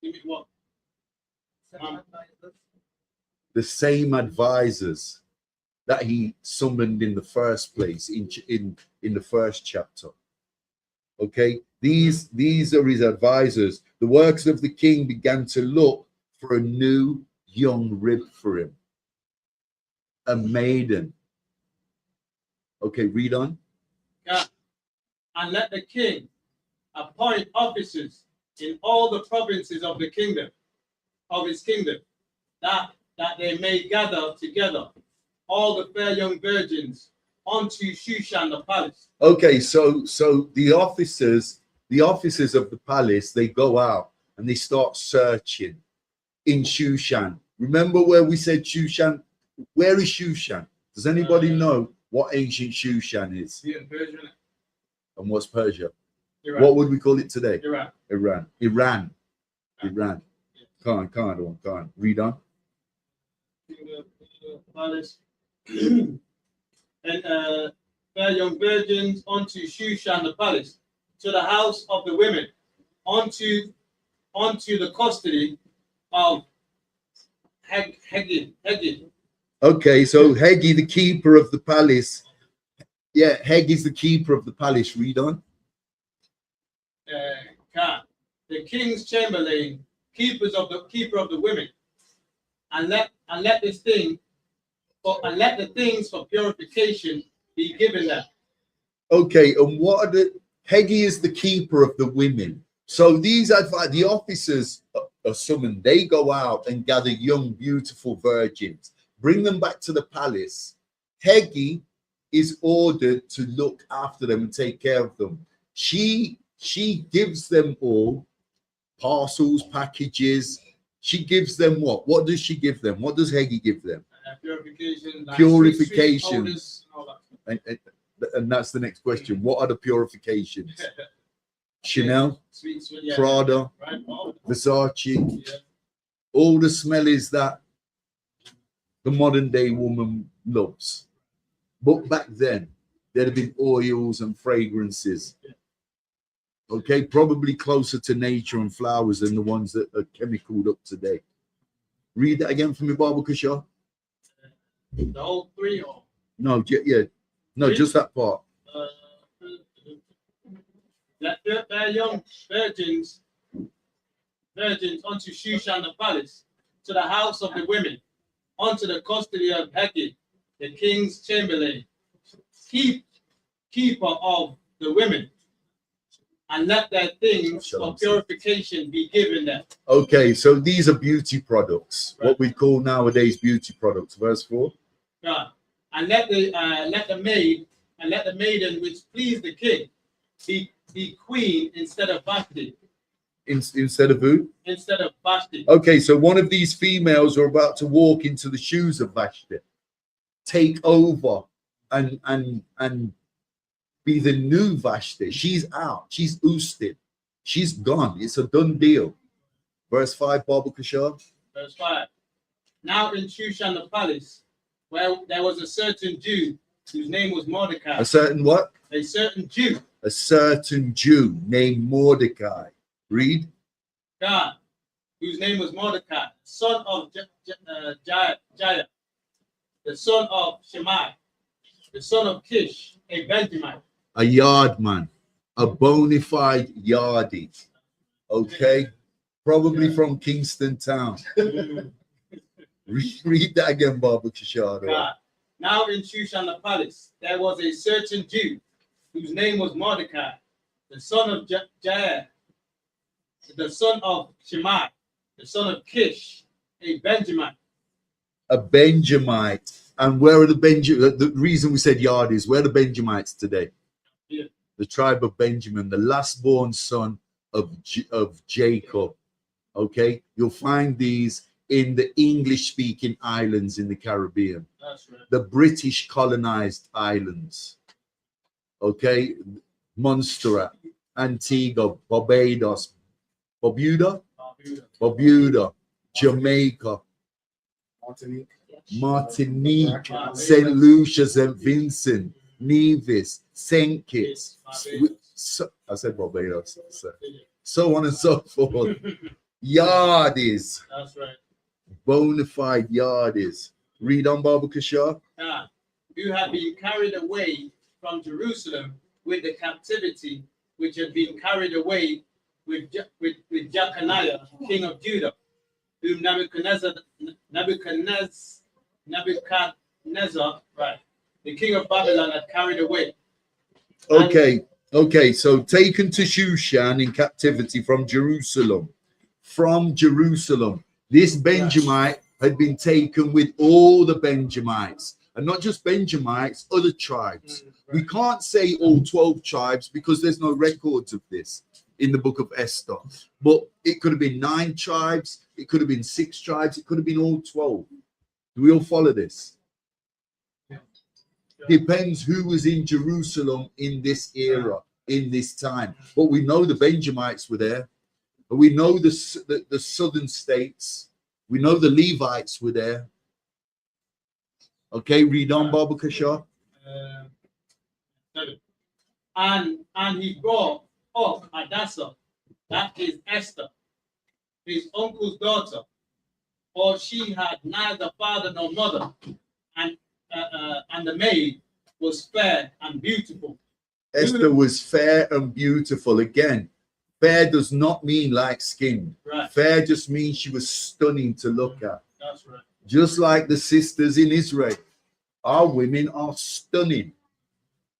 Speaker 1: Give me what?
Speaker 2: The same advisors that he summoned in the first place, in the first chapter. Okay, these are his advisors. The works of the king began to look for a new young rib for him, a maiden. Okay, read on.
Speaker 1: Yeah. And let the king appoint officers in all the provinces of the kingdom, of his kingdom, that they may gather together all the fair young virgins unto Shushan the palace.
Speaker 2: Okay, so the officers of the palace, they go out and they start searching in Shushan. Remember where we said Shushan? Where is Shushan? Does anybody know what ancient Shushan is?
Speaker 1: Yeah, Persia.
Speaker 2: And what's Persia?
Speaker 1: Iran.
Speaker 2: What would we call it today?
Speaker 1: Iran.
Speaker 2: Iran. Can't. Read on.
Speaker 1: Palace. And fair young virgins unto Shushan the palace, to the house of the women, unto the custody of Hegi.
Speaker 2: Okay, so Hegi, the keeper of the palace. Yeah, Hegi's the keeper of the palace. Read on.
Speaker 1: The king's chamberlain, keeper of the women, and let the things for purification be given them.
Speaker 2: Okay, and what are Hegi is the keeper of the women. So the officers are summoned. They go out and gather young, beautiful virgins, bring them back to the palace. Hegi is ordered to look after them and take care of them. She gives them all parcels, packages. She gives them what? What does she give them? What does Hegi give them?
Speaker 1: Purification. Like
Speaker 2: Purifications. And that's the next question. What are the purifications? Chanel, Prada, Versace, all the smellies that the modern day woman loves. But back then, there'd have been oils and fragrances. Okay, probably closer to nature and flowers than the ones that are chemicaled up today. Read that again for me, Baba Kasha.
Speaker 5: The whole 3 or
Speaker 2: No, yeah, no, just that part.
Speaker 5: uh, let their young virgins unto Shushan the palace, to the house of the women, unto the custody of Heki, the king's chamberlain, keeper of the women, and let their things of purification be given them.
Speaker 2: Okay, so these are beauty products, what we call nowadays beauty products. Verse 4.
Speaker 5: God. And let the maiden which please the king be queen instead of Vashti.
Speaker 2: Instead of who?
Speaker 5: Instead of Vashti.
Speaker 2: Okay, so one of these females are about to walk into the shoes of Vashti, take over and be the new Vashti. She's out. She's ousted. She's gone. It's a done deal. Verse 5, Baba Kashar.
Speaker 5: Verse 5. Now in Shushan the palace, where there was a certain Jew whose name was Mordecai.
Speaker 2: A certain what?
Speaker 5: A certain Jew.
Speaker 2: A certain Jew named Mordecai. Read.
Speaker 5: God, whose name was Mordecai, son of Jair, the son of Shemai, the son of Kish, a Benjamin.
Speaker 2: A yard man, a bona fide yardie. Okay, probably from Kingston Town. Read that again, Baba Kishar.
Speaker 5: God. Now in Shushan the palace, there was a certain Jew whose name was Mordecai, the son of Jair, the son of Shemai, the son of Kish, a Benjamin.
Speaker 2: A Benjamite. And where are the the reason we said yardies, where are the Benjamites today?
Speaker 5: Yeah.
Speaker 2: The tribe of Benjamin, the last born son of Jacob. Okay, you'll find these in the English speaking islands in the Caribbean.
Speaker 5: That's right.
Speaker 2: The British colonized islands. Okay, Montserrat, Antigua, Barbados, Bermuda, Jamaica, Martinique, St. Lucia, St. Vincent, Nevis, St. Kitts. I said Barbados. So on and so forth. Yardies.
Speaker 5: That's right.
Speaker 2: Bona fide yardies. Read on, Baba Kashar.
Speaker 5: Who had been carried away from Jerusalem with the captivity which had been carried away with Jeconiah, king of Judah, whom Nebuchadnezzar, right, the king of Babylon had carried away.
Speaker 2: Okay, so taken to Shushan in captivity from Jerusalem. This Benjamite had been taken with all the Benjamites, and not just Benjamites, other tribes. We can't say all 12 tribes because there's no records of this in the book of Esther. But it could have been 9 tribes, it could have been 6 tribes, it could have been all 12. Do we all follow this?
Speaker 5: Yeah.
Speaker 2: Depends who was in Jerusalem in this era, in this time. But we know the Benjamites were there. We know the southern states. We know the Levites were there. Okay, read on, Baba Kashar.
Speaker 5: And he brought up Hadassah, that is Esther, his uncle's daughter, for she had neither father nor mother, and the maid was fair and beautiful.
Speaker 2: Esther was fair and beautiful. Again, fair does not mean like skinned.
Speaker 5: Right.
Speaker 2: Fair just means she was stunning to look at.
Speaker 5: That's right.
Speaker 2: Just like the sisters in Israel. Our women are stunning.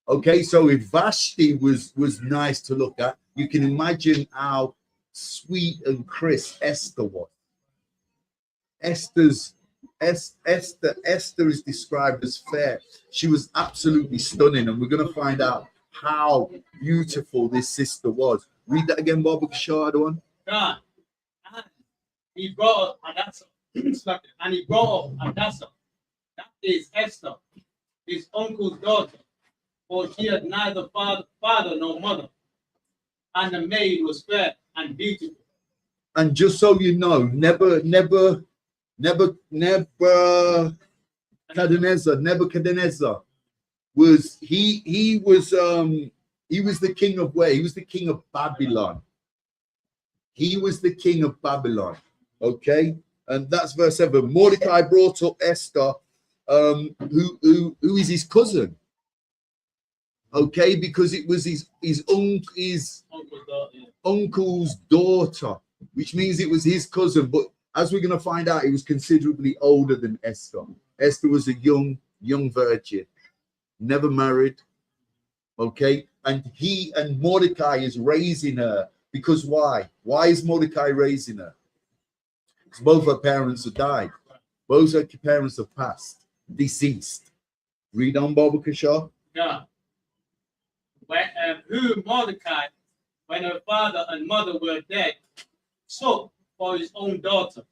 Speaker 2: Okay, so if Vashti was nice to look at, you can imagine how sweet and crisp Esther was. Esther is described as fair. She was absolutely stunning, and we're going to find out how beautiful this sister was. Read that again, Baba Kishar.
Speaker 5: God, and he brought up Hadassah, and he brought up Hadassah, that is Esther, his uncle's daughter, for she had neither father nor mother, and the maid was fair and beautiful.
Speaker 2: And just so you know, Nebuchadnezzar was he was He was the king of where? He was the king of Babylon. He was the king of Babylon. Okay, and that's verse 7. Mordecai brought up Esther, who is his cousin. Okay, because it was his uncle's daughter, which means it was his cousin. But as we're going to find out, he was considerably older than Esther. Esther was a young virgin, never married. Okay, and Mordecai is raising her. Because why? Why is Mordecai raising her? Because both her parents have died. Both her parents have passed, deceased. Read on, Baba Kishore.
Speaker 5: Yeah. Who Mordecai, when her father and mother were dead, took for his own daughter.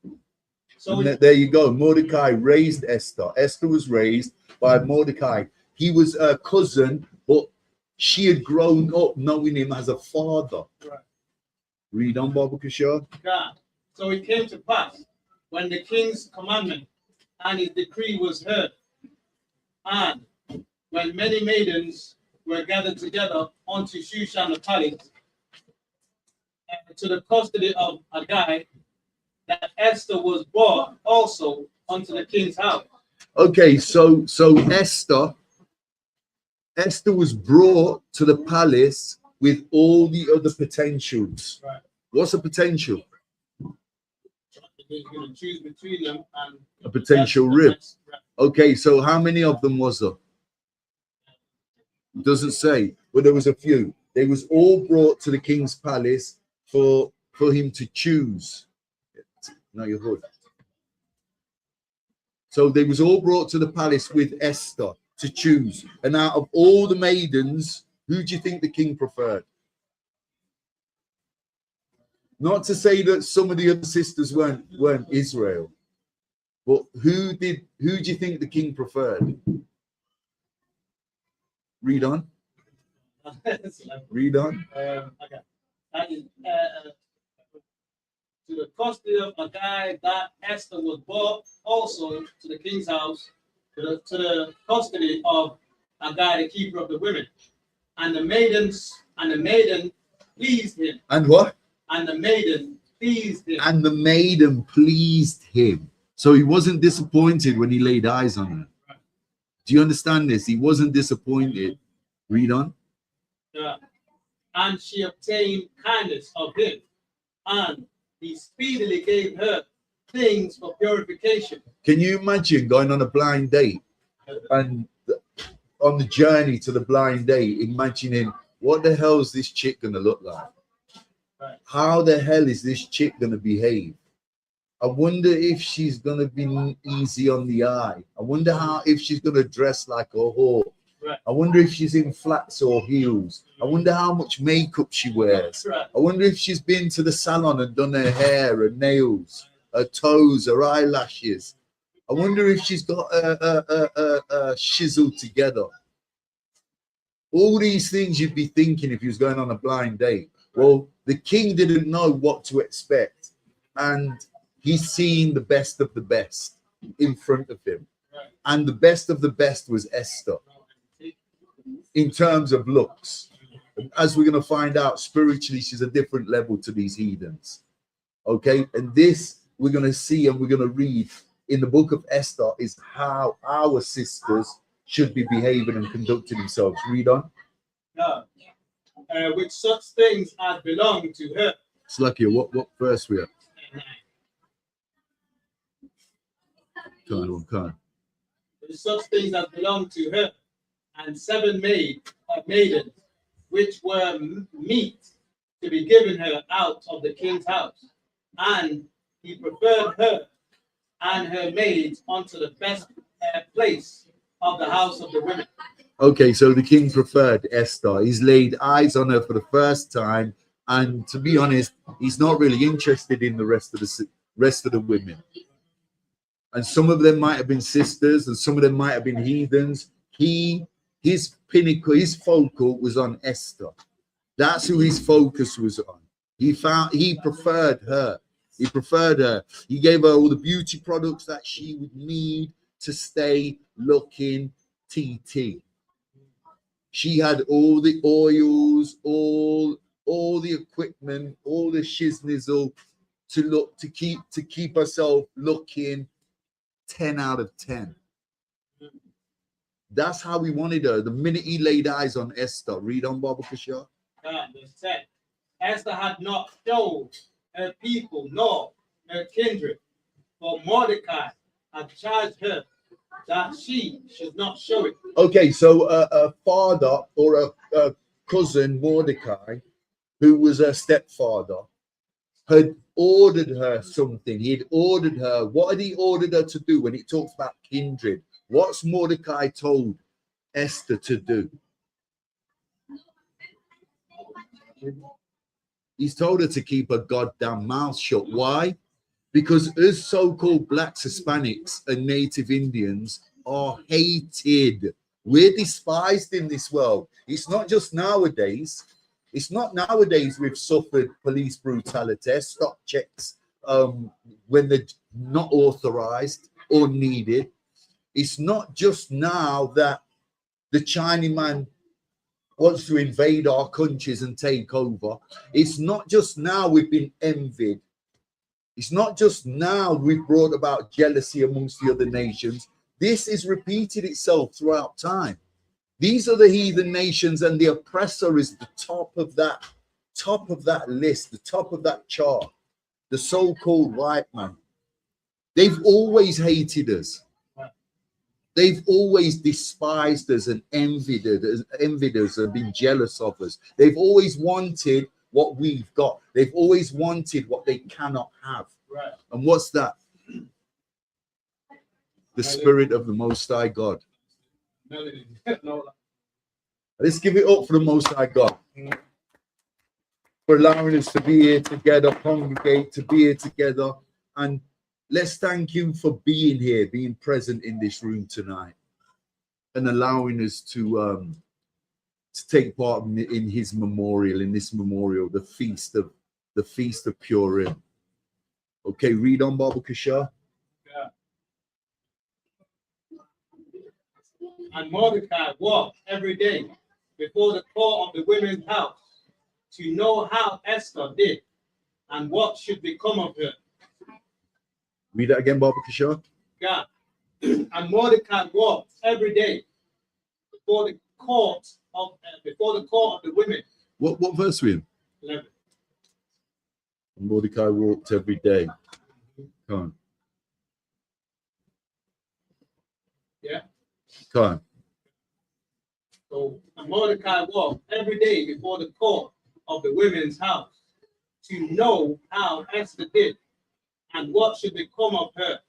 Speaker 5: So
Speaker 2: there you go. Mordecai raised Esther. Esther was raised by Mordecai. He was her cousin, but she had grown up knowing him as a father.
Speaker 5: Right.
Speaker 2: Read on, Baba Kishore.
Speaker 5: Yeah. So it came to pass when the king's commandment and his decree was heard, and when many maidens were gathered together unto Shushan the palace, to the custody of Haggai, that Esther was brought also unto the king's house.
Speaker 2: Okay, so Esther was brought to the palace with all the other potentials.
Speaker 5: Right.
Speaker 2: What's a potential?
Speaker 5: You're going to choose between them and
Speaker 2: a potential rib. Okay, so how many of them was there? Doesn't say, but there was a few. They was all brought to the king's palace for him to choose. No, your hood. So they was all brought to the palace with Esther to choose. And out of all the maidens, who do you think the king preferred? Not to say that some of the other sisters weren't Israel, but who do you think the king preferred? Read on. Read on.
Speaker 5: Okay. That is, to the custody of Haggai, that Esther was brought also to the king's house, to the custody of Haggai, the keeper of the women. And the maiden pleased him.
Speaker 2: And what?
Speaker 5: And the maiden pleased him.
Speaker 2: And the maiden pleased him. So he wasn't disappointed when he laid eyes on her.
Speaker 5: Right.
Speaker 2: Do you understand this? He wasn't disappointed. Read on.
Speaker 5: Yeah. And she obtained kindness of him, and he speedily gave her things for purification.
Speaker 2: Can you imagine going on a blind date and on the journey to the blind date, imagining what the hell is this chick gonna look like?
Speaker 5: Right.
Speaker 2: How the hell is this chick gonna behave? I wonder if she's gonna be easy on the eye. I wonder if she's gonna dress like a whore.
Speaker 5: Right.
Speaker 2: I wonder if she's in flats or heels. I wonder how much makeup she wears.
Speaker 5: Right.
Speaker 2: I wonder if she's been to the salon and done her hair, her nails, her toes, her eyelashes. I wonder if she's got a shizzle together. All these things you'd be thinking if he was going on a blind date. Well, the king didn't know what to expect, and he's seen the best of the best in front of him.
Speaker 5: Right.
Speaker 2: And the best of the best was Esther in terms of looks. And as we're going to find out, spiritually, she's a different level to these heathens. Okay, and this we're going to see and we're going to read in the book of Esther is how our sisters should be behaving and conducting themselves. Read on.
Speaker 5: Yeah. With such things as belong to her.
Speaker 2: It's lucky. What verse we are? Come on.
Speaker 5: With such things as belong to her, and 7 maidens, which were meet to be given her out of the king's house, and he preferred her and her maids unto the best place of the house of the women.
Speaker 2: Okay, so the king preferred Esther. He's laid eyes on her for the first time, and to be honest, he's not really interested in the rest of the women. And some of them might have been sisters, and some of them might have been heathens. His pinnacle, his focal was on Esther. That's who his focus was on. He preferred her. He preferred her. He gave her all the beauty products that she would need to stay looking TT. She had all the oils, all the equipment, all the shiznizzle to keep herself looking 10 out of 10. That's how he wanted her. The minute he laid eyes on Esther, read on, Baba Kishar.
Speaker 5: Verse 10. Esther had not told her people nor her kindred, for Mordecai had charged her that she should not show it.
Speaker 2: Okay, so a father or a cousin, Mordecai, who was her stepfather, had ordered her something. He had ordered her. What had he ordered her to do when it talks about kindred? What's Mordecai told Esther to do? He's told her to keep her goddamn mouth shut. Why? Because us so-called blacks, Hispanics, and Native Indians are hated. We're despised in this world. It's not just nowadays. It's not nowadays we've suffered police brutality, stop checks when they're not authorized or needed. It's not just now that the Chinaman wants to invade our countries and take over. It's not just now we've been envied. It's not just now we've brought about jealousy amongst the other nations. This is repeated itself throughout time. These are the heathen nations, and the oppressor is the top of that list, the top of that chart, the so-called white man. They've always hated us. They've always despised us and envied us and been jealous of us. They've always wanted what we've got. They've always wanted what they cannot have.
Speaker 5: Right.
Speaker 2: And what's that? The Spirit of the Most High God. Let's give it up for the Most High God, for allowing us to be here together, congregate, to be here together. And let's thank him for being here, being present in this room tonight, and allowing us to take part in his memorial, the feast of Purim. Okay, read on, Baba Kishar.
Speaker 5: Yeah. And Mordecai walked every day before the court of the women's house to know how Esther did and what should become of her.
Speaker 2: Read that again, Baba Kishar.
Speaker 5: Yeah. And Mordecai walked every day before the court of the women.
Speaker 2: What verse we in?
Speaker 5: 11.
Speaker 2: Mordecai walked every day. Come on.
Speaker 5: Yeah.
Speaker 2: Come on.
Speaker 5: So Mordecai walked every day before the court of the women's house to know how Esther did and what should become of her.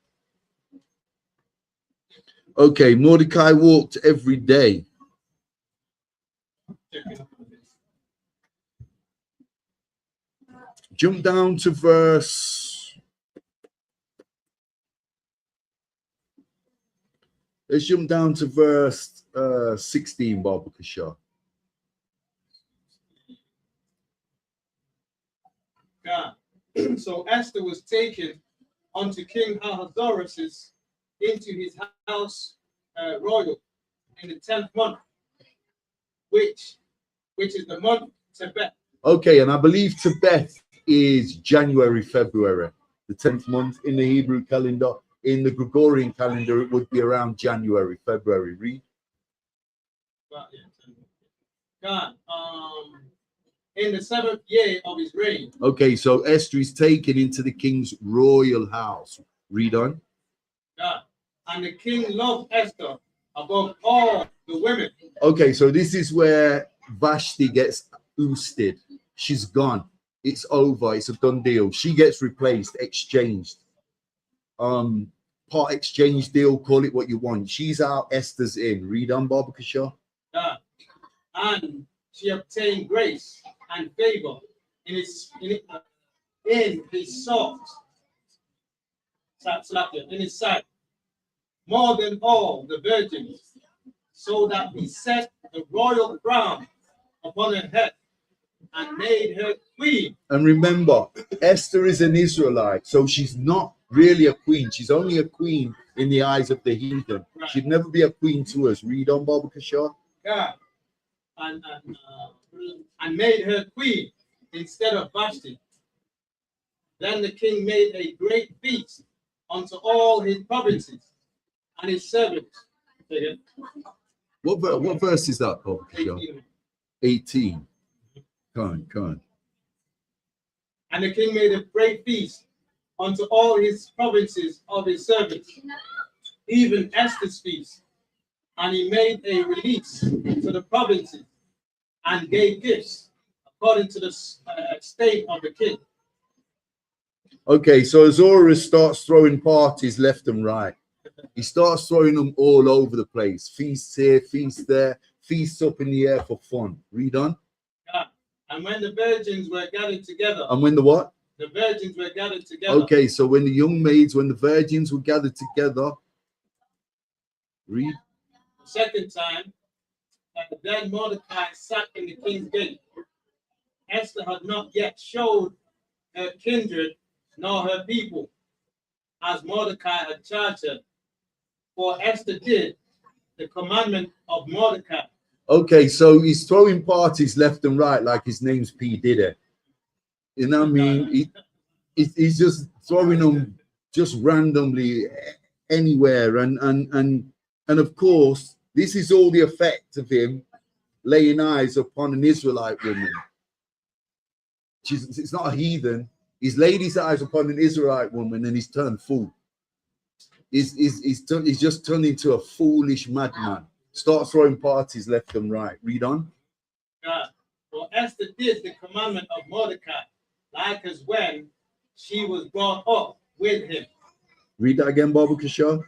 Speaker 2: Okay, Mordecai walked every day. Jump down to verse. Let's jump down to verse 16, Baba Kishar.
Speaker 5: Yeah. So Esther was taken unto King Ahasuerus into his house royal in the 10th month, which is the month Tebet.
Speaker 2: Okay, and I believe Tebet is January, February, the 10th month in the Hebrew calendar. In the Gregorian calendar, it would be around January, February. Read.
Speaker 5: God, in the 7th year of his reign.
Speaker 2: Okay, so Esther is taken into the king's royal house. Read on.
Speaker 5: God, and the king loved Esther above all the women.
Speaker 2: Okay, so this is where Vashti gets ousted. She's gone. It's over. It's a done deal. She gets replaced, exchanged. Part exchange deal, call it what you want. She's out, Esther's in. Read on, Baba Kishar.
Speaker 5: God, and she obtained grace and favor in his sight, more than all the virgins, so that he set the royal crown upon her head and made her queen.
Speaker 2: And remember, Esther is an Israelite, so she's not really a queen. She's only a queen in the eyes of the heathen.
Speaker 5: Right.
Speaker 2: She'd never be a queen to us. Read on, Baba Kishar.
Speaker 5: God, and made her queen instead of Vashti. Then the king made a great feast unto all his provinces and his servants. Again,
Speaker 2: What verse is that, Paul?
Speaker 5: 18.
Speaker 2: 18. Come on.
Speaker 5: And the king made a great feast unto all his provinces of his servants, even Esther's feast. And he made a release to the provinces and gave gifts according to the state of the king.
Speaker 2: Okay, so Azora starts throwing parties left and right. He starts throwing them all over the place. Feasts here, feasts there, feasts up in the air for fun. Read on.
Speaker 5: And when the virgins were gathered together.
Speaker 2: And when the what?
Speaker 5: The virgins were gathered together.
Speaker 2: Okay, so when the virgins were gathered together. Read.
Speaker 5: The second time, then Mordecai sat in the king's gate. Esther had not yet showed her kindred nor her people, as Mordecai had charged her. For Esther did the commandment of Mordecai.
Speaker 2: Okay, so he's throwing parties left and right like his name's P. Diddy. You know what I mean? He's just throwing them just randomly anywhere. And of course, this is all the effect of him laying eyes upon an Israelite woman. It's not a heathen. He's laid his eyes upon an Israelite woman and he's turned fool. He's just turned into a foolish madman. Start throwing parties left and right. Read on.
Speaker 5: For Esther did the commandment of Mordecai, like as when she was brought up with him.
Speaker 2: Read that again, Baba Kishore.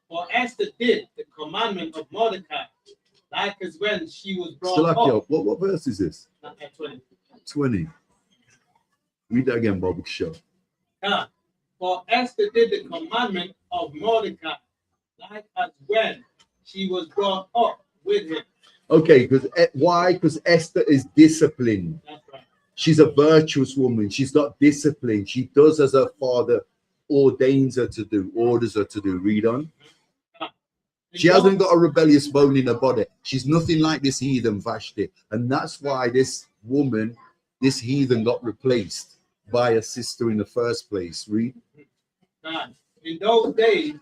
Speaker 5: For Esther did the commandment of Mordecai, like as when she was brought up.
Speaker 2: What verse is this?
Speaker 5: 20.
Speaker 2: 20. Read that again, Baba Kishore.
Speaker 5: For Esther did the commandment of Mordecai, like as when she was brought up with him.
Speaker 2: Okay, why? Because Esther is disciplined.
Speaker 5: That's right.
Speaker 2: She's a virtuous woman. She's got discipline. She does as her father ordains her to do, orders her to do. Read on. She hasn't got a rebellious bone in her body. She's nothing like this heathen Vashti. And that's why this woman, this heathen, got replaced by a sister in the first place. Read.
Speaker 5: In those days,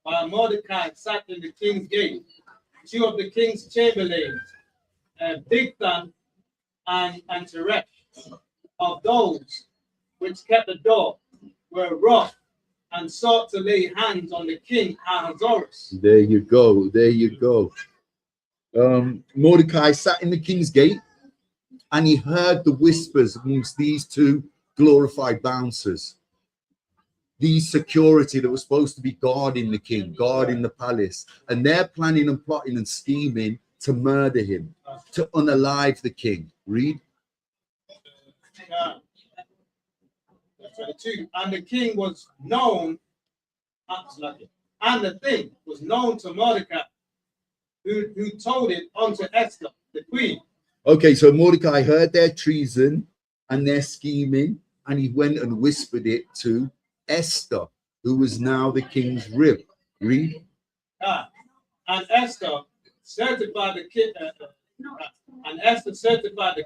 Speaker 5: while Mordecai sat in the king's gate, two of the king's chamberlains, Bigthan and Teresh, of those which kept the door, were wroth and sought to lay hands on the king Ahasuerus.
Speaker 2: There you go. Mordecai sat in the king's gate and he heard the whispers amongst these two glorified bouncers. These security that was supposed to be guarding the king, guarding the palace, and they're planning and plotting and scheming to murder him, to unalive the king. Read.
Speaker 5: 22. And the king was known, and the thing was known to Mordecai, who told it unto Esther, the queen.
Speaker 2: Okay, so Mordecai heard their treason and their scheming, and he went and whispered it to Esther, who was now the king's rib. Read.
Speaker 5: And Esther certified the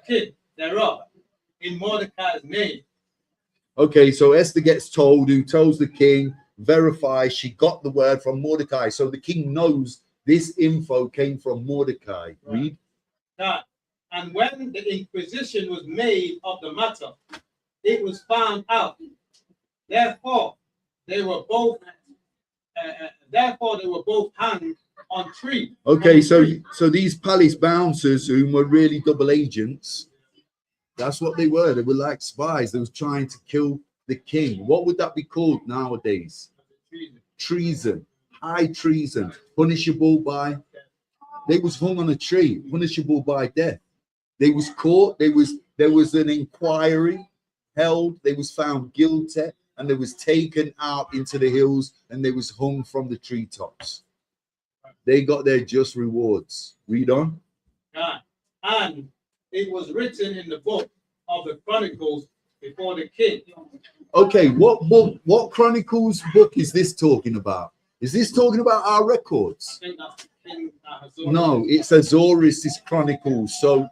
Speaker 5: king, thereof in Mordecai's name.
Speaker 2: Okay, so Esther gets told, who tells the king, verifies she got the word from Mordecai. So the king knows this info came from Mordecai. Read.
Speaker 5: And when the inquisition was made of the matter, it was found out. Therefore, they were both hanged on tree.
Speaker 2: Okay, so these palace bouncers, whom were really double agents, that's what they were. They were like spies. They was trying to kill the king. What would that be called nowadays? Treason. High treason. Punishable by. They was hung on a tree. Punishable by death. They was caught. There was an inquiry held. They was found guilty. And they was taken out into the hills and they was hung from the treetops. They got their just rewards. Read on.
Speaker 5: And it was written in the book of the Chronicles before the king.
Speaker 2: Okay, what Chronicles book is this talking about? Is this talking about our records?
Speaker 5: I think that's King Ahasuerus.
Speaker 2: No, it's Azorus' Chronicles. So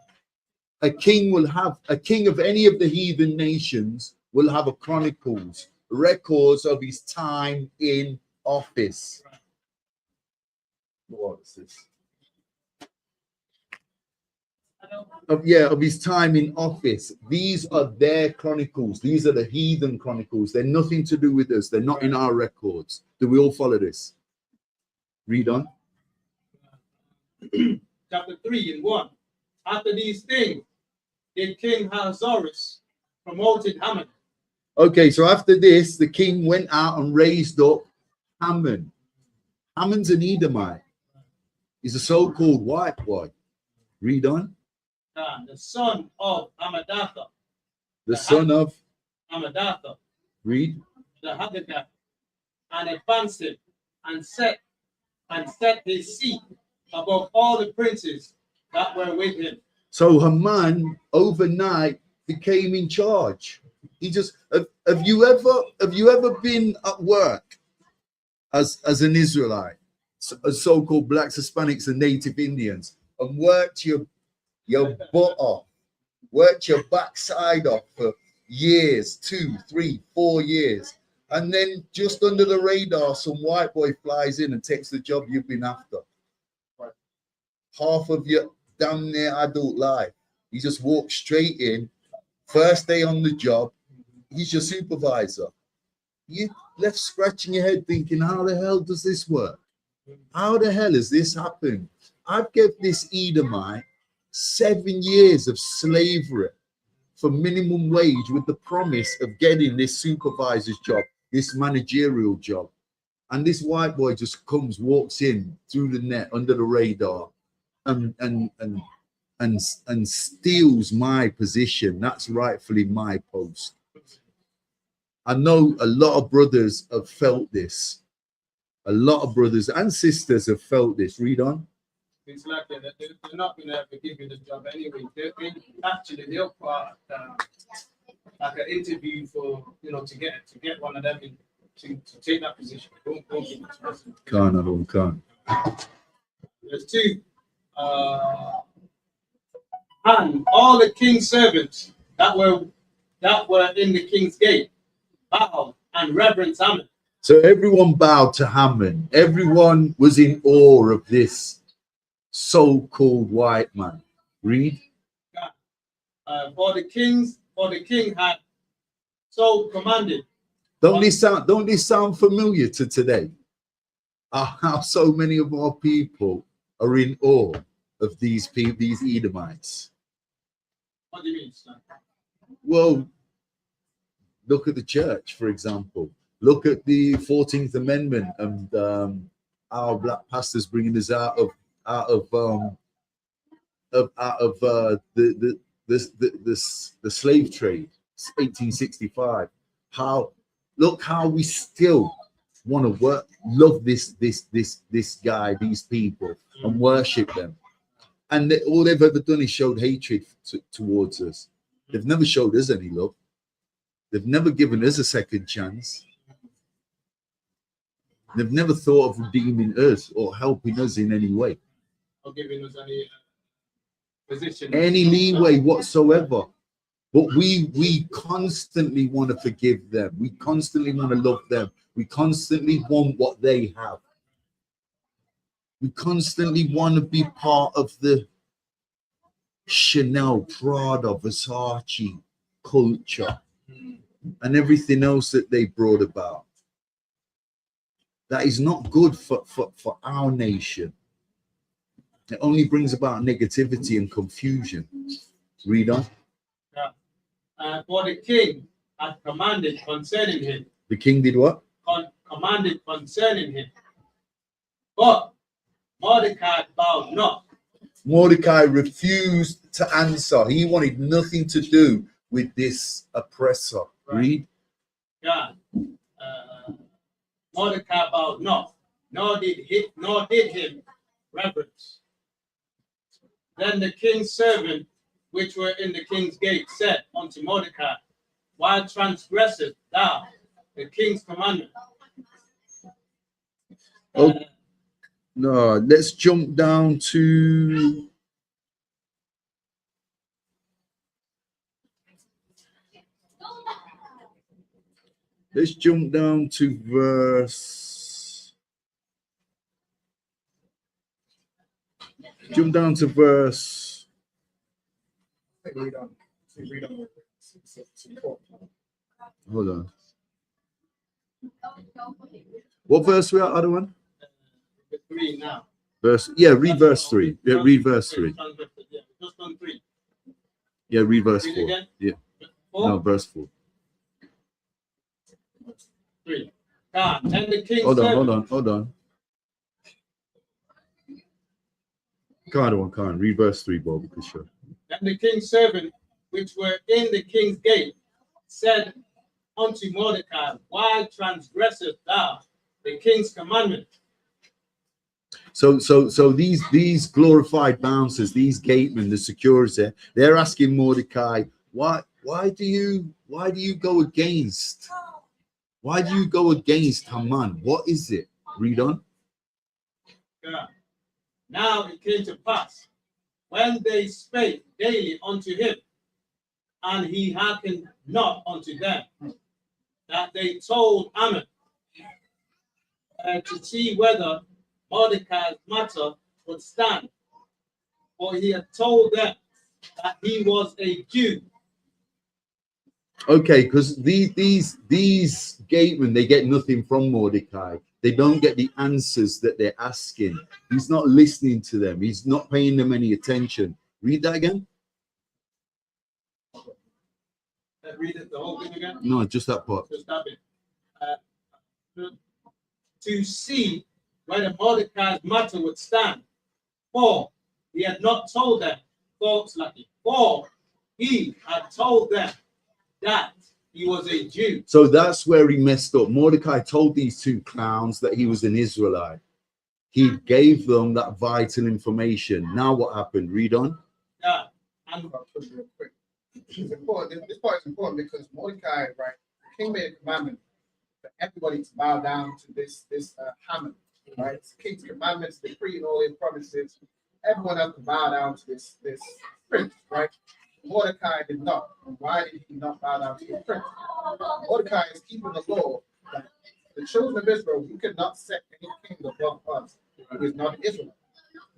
Speaker 2: a king of any of the heathen nations will have a Chronicles, records of his time in office. What is this? Of his time in office. These are their chronicles. These are the heathen chronicles. They're nothing to do with us. They're not in our records. Do we all follow this? Read on.
Speaker 5: Chapter 3:1. After these things, did King Ahasuerus promoted Haman.
Speaker 2: Okay, so after this, the king went out and raised up Haman. Haman's an Edomite. He's a so-called white boy. Read on.
Speaker 5: The son of Amadatha.
Speaker 2: The son of
Speaker 5: Amadatha.
Speaker 2: Read.
Speaker 5: The Haggagah, and advanced him, and set his seat above all the princes that were with him.
Speaker 2: So Haman overnight became in charge. He just have you ever been at work as an Israelite, as so-called blacks, Hispanics, and Native Indians, and worked your butt off, worked your backside off for years, 2, 3, 4 years, and then just under the radar, some white boy flies in and takes the job you've been after. Half of your damn near adult life, he just walks straight in, first day on the job, he's your supervisor. You left scratching your head thinking, how the hell does this work? How the hell has this happened? I've given this Edomite 7 years of slavery for minimum wage with the promise of getting this supervisor's job, this managerial job. And this white boy just comes, walks in through the net, under the radar, and steals my position. That's rightfully my post. I know a lot of brothers have felt this. A lot of brothers and sisters have felt this. Read on.
Speaker 5: It's like they're not going to ever give you the job anyway. They'll put like an interview for, to get one of them to take that position. Don't give it to us.
Speaker 2: Can't.
Speaker 5: There's 2. And all the king's servants that were in the king's gate bowed and reverenced Haman.
Speaker 2: So everyone bowed to Haman. Everyone was in awe of this so-called white man. Read.
Speaker 5: For the king had so commanded.
Speaker 2: Don't this sound familiar to today? How so many of our people are in awe of these people, these Edomites.
Speaker 5: What do you mean, sir?
Speaker 2: Well, look at the church, for example. Look at the 14th Amendment and our black pastors bringing us out of the slave trade, 1865. Look how we still want to love this guy, these people, and worship them. And all they've ever done is showed hatred towards us. They've never showed us any love. They've never given us a second chance. They've never thought of redeeming us or helping us in any way.
Speaker 5: Or giving us any position.
Speaker 2: Any leeway whatsoever. But we constantly want to forgive them. We constantly want to love them. We constantly want what they have. We constantly want to be part of the Chanel, Prada, Versace culture and everything else that they brought about. That is not good for our nation. It only brings about negativity and confusion. Read on.
Speaker 5: For the king had commanded concerning him.
Speaker 2: The king did what?
Speaker 5: Commanded concerning him. But Mordecai bowed not. Mordecai
Speaker 2: refused to answer. He wanted nothing to do with this oppressor. Right. Read.
Speaker 5: God. Mordecai bowed not, nor did him reverence. Then the king's servant, which were in the king's gate, said unto Mordecai, why transgressest thou the king's commandment?
Speaker 2: No, let's jump down to verse. Jump down to verse.
Speaker 4: Read on. Read on.
Speaker 2: Hold on. What verse we are? Other one?
Speaker 5: 3 now.
Speaker 2: Read verse 3. Yeah, read verse 3.
Speaker 5: Just on 3.
Speaker 2: Yeah, read verse
Speaker 5: Read
Speaker 2: 4.
Speaker 5: again.
Speaker 2: Yeah.
Speaker 5: 4?
Speaker 2: No, verse 4.
Speaker 5: 3. God, and the king
Speaker 2: Hold
Speaker 5: servant.
Speaker 2: on. Can't read verse 3, Bob, because sure.
Speaker 5: And the king's servant, which were in the king's gate, said unto Mordecai, why transgresseth thou the king's commandment?
Speaker 2: So these glorified bouncers, these gatemen, the security, they're asking Mordecai, why do you go against Haman? What is it? Read on.
Speaker 5: God. Now it came to pass, when they spake daily unto him, and he hearkened not unto them, that they told Haman to see whether Mordecai's matter would stand. For he had told them that he was a Jew.
Speaker 2: Okay, because these gatemen, they get nothing from Mordecai. They don't get the answers that they're asking. He's not listening to them. He's not paying them any attention. Read that again.
Speaker 5: Read it, the whole thing again.
Speaker 2: No, just that part.
Speaker 5: Just that bit. To see whether Mordecai's matter would stand. For he had not told them, folks lucky. For he had told them that he was a Jew.
Speaker 2: So that's where he messed up. Mordecai told these two clowns that he was an Israelite. He gave them that vital information. Now what happened? Read on.
Speaker 5: Yeah. And
Speaker 4: I'll put it real quick. It's important. This part is important because Mordecai, right? The king made a commandment for everybody to bow down to this Haman, right? It's the king's commandments, decree, and all his promises. Everyone has to bow down to this prince, right? Mordecai did not. Why did he not bow down to the prince? Mordecai is keeping the law that the children of Israel, you cannot set any king above us who is not Israel.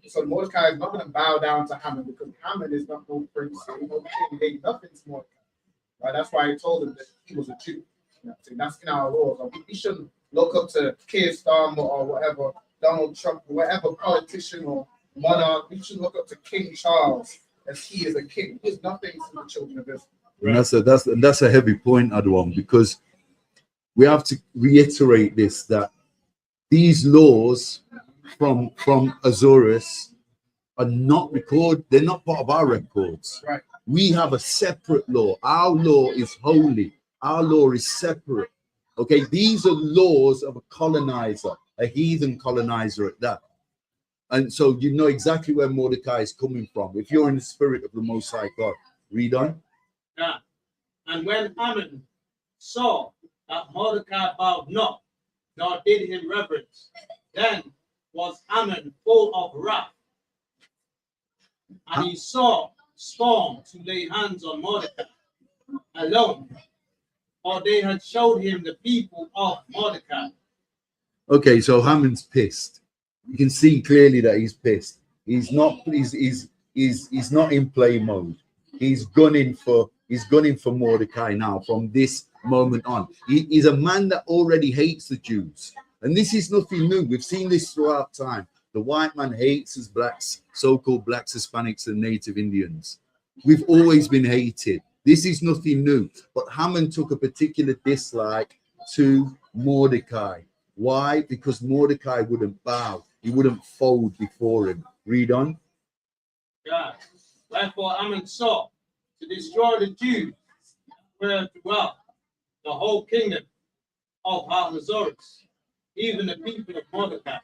Speaker 4: So Mordecai is not going to bow down to Haman because Haman is not no prince, no king, they nothing to Mordecai. Right? That's why he told him that he was a Jew. So that's in our laws. We shouldn't look up to Keir Starmer or whatever, Donald Trump, whatever politician or monarch. We should look up to King Charles as he is a king. He is nothing to the children of Israel.
Speaker 2: And that's a heavy point, Adwan, because we have to reiterate this, that these laws from Azores are not recorded, they're not part of our records.
Speaker 4: Right.
Speaker 2: We have a separate law. Our law is holy. Our law is separate. Okay, these are laws of a colonizer, a heathen colonizer at that. And so you know exactly where Mordecai is coming from. If you're in the spirit of the Most High God, read on.
Speaker 5: yeah. And when Haman saw that Mordecai bowed not, nor did him reverence, then was Haman full of wrath. And he saw scorn to lay hands on Mordecai alone, for they had showed him the people of Mordecai.
Speaker 2: Okay, so Haman's pissed. You can see clearly that he's pissed. He's not not in play mode. He's gunning for Mordecai now from this moment on. He's a man that already hates the Jews. And this is nothing new. We've seen this throughout time. The white man hates us blacks, so-called blacks, Hispanics, and native Indians. We've always been hated. This is nothing new. But Haman took a particular dislike to Mordecai. Why? Because Mordecai wouldn't bow. He wouldn't fold before him. Read on.
Speaker 5: God. Wherefore Haman sought to destroy the Jews where throughout the whole kingdom of Ahasuerus, even the people of Mordecai.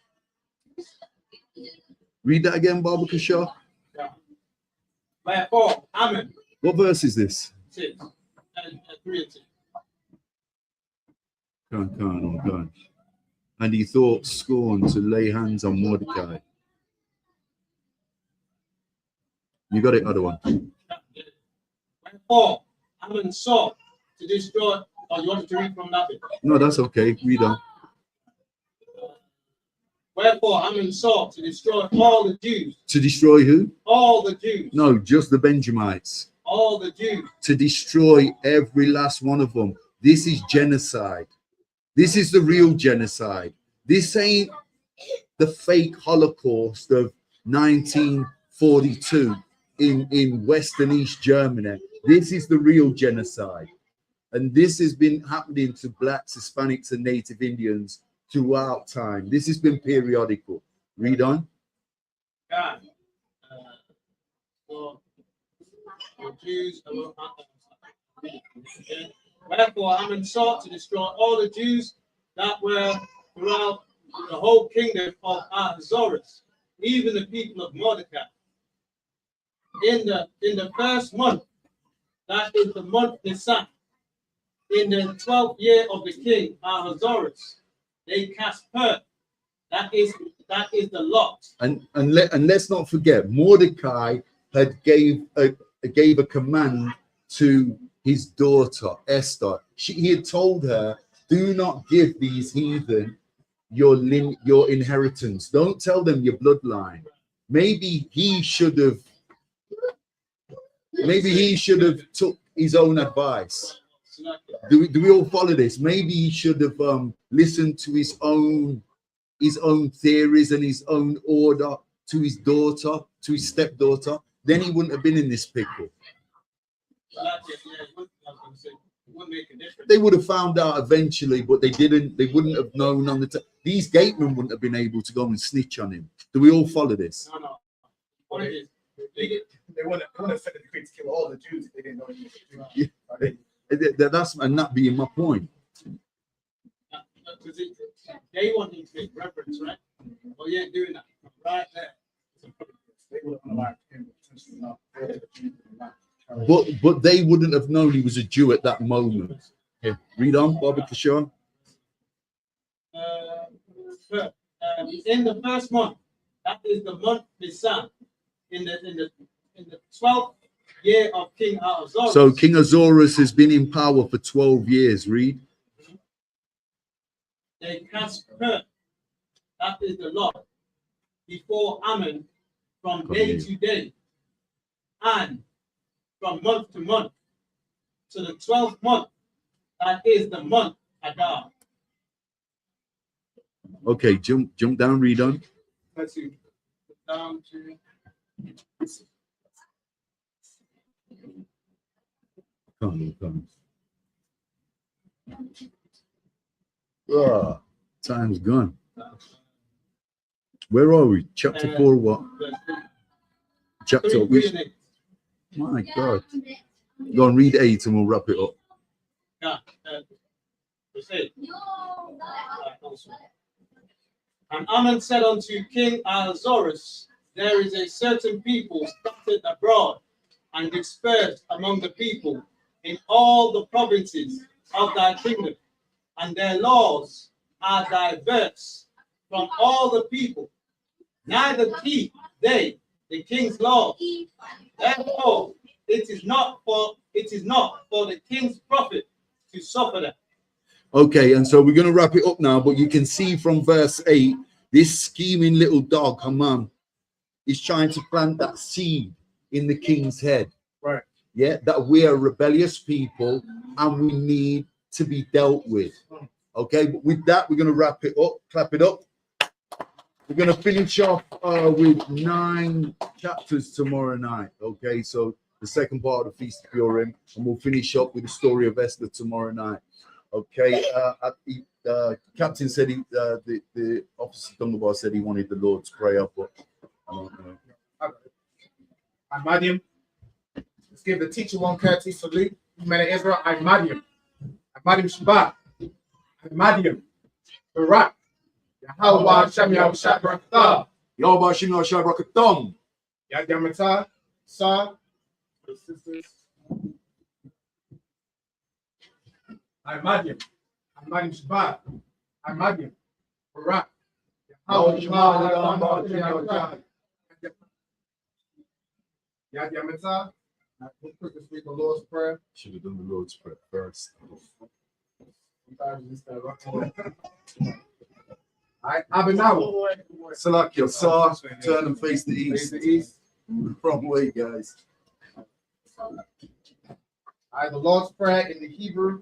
Speaker 2: Read that again, Baba Kasha.
Speaker 5: God. Wherefore Haman,
Speaker 2: What verse is this?
Speaker 5: 6 and 3 and 6.
Speaker 2: Come on. And he thought scorn to lay hands on Mordecai. You got it, other one.
Speaker 5: Wherefore Haman sought to destroy. Oh, you wanted to read from that bit?
Speaker 2: No, that's okay. Read on.
Speaker 5: Wherefore Haman sought to destroy all the Jews.
Speaker 2: To destroy who?
Speaker 5: All the Jews.
Speaker 2: No, just the Benjamites.
Speaker 5: All the Jews.
Speaker 2: To destroy every last one of them. This is genocide. This is the real genocide. This ain't the fake Holocaust of 1942 in West and East Germany. This is the real genocide. And this has been happening to blacks, Hispanics, and Native Indians throughout time. This has been periodical. Read on.
Speaker 5: God. For Jews. Wherefore Haman sought to destroy all the Jews that were throughout the whole kingdom of Ahasuerus, even the people of Mordecai. In the first month, that is the month Nisan, in the 12th year of the king Ahasuerus, they cast Pur. That is the lot. And
Speaker 2: let's not forget, Mordecai had gave a command to his daughter Esther. He had told her, do not give these heathen your inheritance. Don't tell them your bloodline. Maybe he should have took his own advice. Do we all follow this? Maybe he should have listened to his own theories and his own order to his daughter, to his stepdaughter. Then he wouldn't have been in this pickle. They would have found out eventually, but they didn't. They wouldn't have known on the time. These gatemen wouldn't have been able to go and snitch on him. Do we all follow this?
Speaker 5: No.
Speaker 4: They wouldn't have said the decree to kill all the Jews if they didn't know he was a Jew.
Speaker 2: That being my point.
Speaker 5: They want him to make reference, right? Oh, yeah, doing that right there.
Speaker 4: They would have allowed him potentially not.
Speaker 2: But they wouldn't have known he was a Jew at that moment. Yeah. Read on, Bobby Kishore.
Speaker 5: In the first month, that is the month Nisan, in the 12th year of King Ahasuerus.
Speaker 2: So King Ahasuerus has been in power for 12 years. Read.
Speaker 5: They cast Pur, that is the lot, before Haman from day to day, and from month to month, to the 12th month, that is the month Adar.
Speaker 2: Okay, jump down, read on.
Speaker 5: Let's see. Down to
Speaker 2: Come. Ah, time's gone. Where are we? Chapter 4, what? Chapter which? My God. Go and read 8 and we'll wrap it up.
Speaker 5: And Haman said unto King Ahasuerus, there is a certain people scattered abroad and dispersed among the people in all the provinces of thy kingdom, and their laws are diverse from all the people, neither keep they the king's laws. Therefore, it is not for the king's profit to suffer them.
Speaker 2: Okay, and so we're going to wrap it up now, but you can see from verse 8, this scheming little dog, Haman, is trying to plant that seed in the king's head.
Speaker 4: Right.
Speaker 2: Yeah, that we are rebellious people and we need to be dealt with. Okay, but with that, we're going to wrap it up, clap it up. We're going to finish off with 9 chapters tomorrow night. Okay, so the second part of the Feast of Purim, and we'll finish up with the story of Esther tomorrow night. Okay, Captain said the officer Dungabar said he wanted the Lord's Prayer, but I don't know.
Speaker 4: I'm Madiam. Let's give the teacher one courtesy salute. Men of Israel, I'm Madiam. I'm Madiam Shabbat. I'm Madiam. Barak. Yahweh Shem Yahushua Barakatah.
Speaker 2: Yahweh Shem Yahushua Barakatah.
Speaker 4: Yad Yamatah. Sa. Sisters. I'm Madiam. I'm Madiam Shabbat. I'm Madiam. Barak.
Speaker 2: Yahweh Shema Adam Ba'al
Speaker 4: Yad Yamita. We'll quickly read the Lord's Prayer.
Speaker 2: Should have done the Lord's Prayer first.
Speaker 4: Sometimes it's the Alright, Abinawa.
Speaker 2: Salakia, Sar, turn and face the
Speaker 4: Face
Speaker 2: east.
Speaker 4: the east.
Speaker 2: Wrong way, guys.
Speaker 4: Alright, the Lord's Prayer in the Hebrew.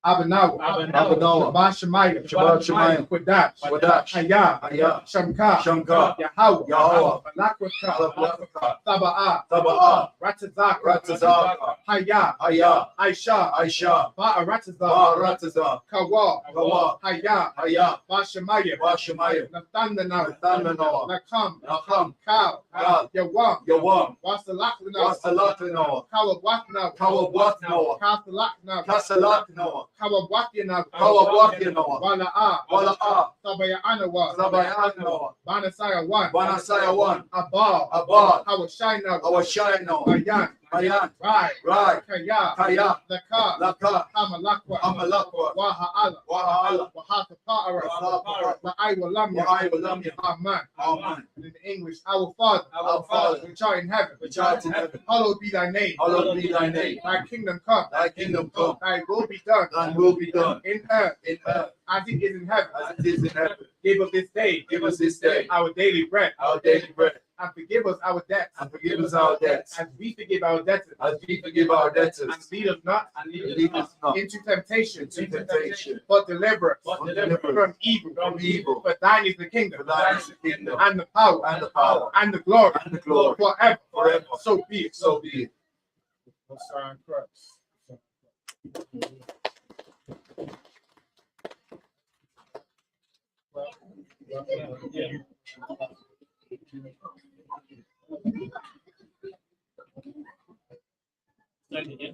Speaker 4: Abinawa.
Speaker 2: Abinawa.
Speaker 4: Shabbat Shemayim.
Speaker 2: Shabbat Shemayim.
Speaker 4: Quadash.
Speaker 2: Quadash.
Speaker 4: Hayah.
Speaker 2: Hayah.
Speaker 4: Shamka.
Speaker 2: Shamka.
Speaker 4: Yahweh.
Speaker 2: Yahweh.
Speaker 4: Malakwata. Taba'ah.
Speaker 2: Taba'ah.
Speaker 4: Ratazaka.
Speaker 2: Ratazaka.
Speaker 4: Hayah.
Speaker 2: Hayah.
Speaker 4: Aisha.
Speaker 2: Aisha.
Speaker 4: Ba'aratazah.
Speaker 2: Ba'aratazah.
Speaker 4: Kawa.
Speaker 2: Kawa.
Speaker 4: Hayah.
Speaker 2: Hayah.
Speaker 4: Bashemayim.
Speaker 2: Bashemayim.
Speaker 4: Nathanawa.
Speaker 2: Nathanawa.
Speaker 4: Nakam.
Speaker 2: Nacham.
Speaker 4: Kal.
Speaker 2: Kal.
Speaker 4: Yawam.
Speaker 2: Yawam.
Speaker 4: Wasalakna.
Speaker 2: Wasalatanawa.
Speaker 4: Kawabwatna.
Speaker 2: Kawabwatnawa.
Speaker 4: Kasalakna.
Speaker 2: Kasalatnawa.
Speaker 4: Kawabwatyana.
Speaker 2: Kawabwatyanawa.
Speaker 4: Wala'a.
Speaker 2: Wala'a.
Speaker 4: Sabayanawa.
Speaker 2: Sabayanawa.
Speaker 4: Banasaya 1.
Speaker 2: Banasaya 1.
Speaker 4: Abal.
Speaker 2: Abal.
Speaker 4: Hawashina.
Speaker 2: Awashayanawa.
Speaker 4: Mayan.
Speaker 2: Mayan.
Speaker 4: Rai.
Speaker 2: Rai.
Speaker 4: Kaya.
Speaker 2: Kaya.
Speaker 4: Laka.
Speaker 2: Laka.
Speaker 4: Hamalakwa.
Speaker 2: Amalakwa.
Speaker 4: Waha'ala.
Speaker 2: Waha'ala.
Speaker 4: Wahata Pa'ara.
Speaker 2: Waha'ala.
Speaker 4: Ma'aywalamya.
Speaker 2: Wa'aywalamya.
Speaker 4: Amen.
Speaker 2: Amen.
Speaker 4: And in English, our Father,
Speaker 2: Our Father,
Speaker 4: which art in heaven,
Speaker 2: which art in heaven,
Speaker 4: hallowed be thy name.
Speaker 2: hallowed be thy name.
Speaker 4: Thy kingdom come.
Speaker 2: Thy kingdom come.
Speaker 4: Thy will be done
Speaker 2: Thine will be done
Speaker 4: in earth
Speaker 2: in earth
Speaker 4: as it is in heaven.
Speaker 2: as it is in heaven.
Speaker 4: Give us this day
Speaker 2: Give us this day
Speaker 4: our daily bread,
Speaker 2: our daily bread,
Speaker 4: and forgive us our debts,
Speaker 2: and forgive us our debts,
Speaker 4: as we forgive our debtors.
Speaker 2: as we forgive our
Speaker 4: And
Speaker 2: debtors.
Speaker 4: lead us not
Speaker 2: And lead us not
Speaker 4: into temptation,
Speaker 2: into temptation,
Speaker 4: but deliver us
Speaker 2: but deliver us
Speaker 4: from evil.
Speaker 2: from evil.
Speaker 4: For thine is the kingdom,
Speaker 2: For thine is the kingdom,
Speaker 4: and the power,
Speaker 2: and the power,
Speaker 4: and the glory,
Speaker 2: and the glory,
Speaker 4: forever.
Speaker 2: forever.
Speaker 4: So be it.
Speaker 2: So be it.
Speaker 4: Sign Christ.
Speaker 5: Second, yeah.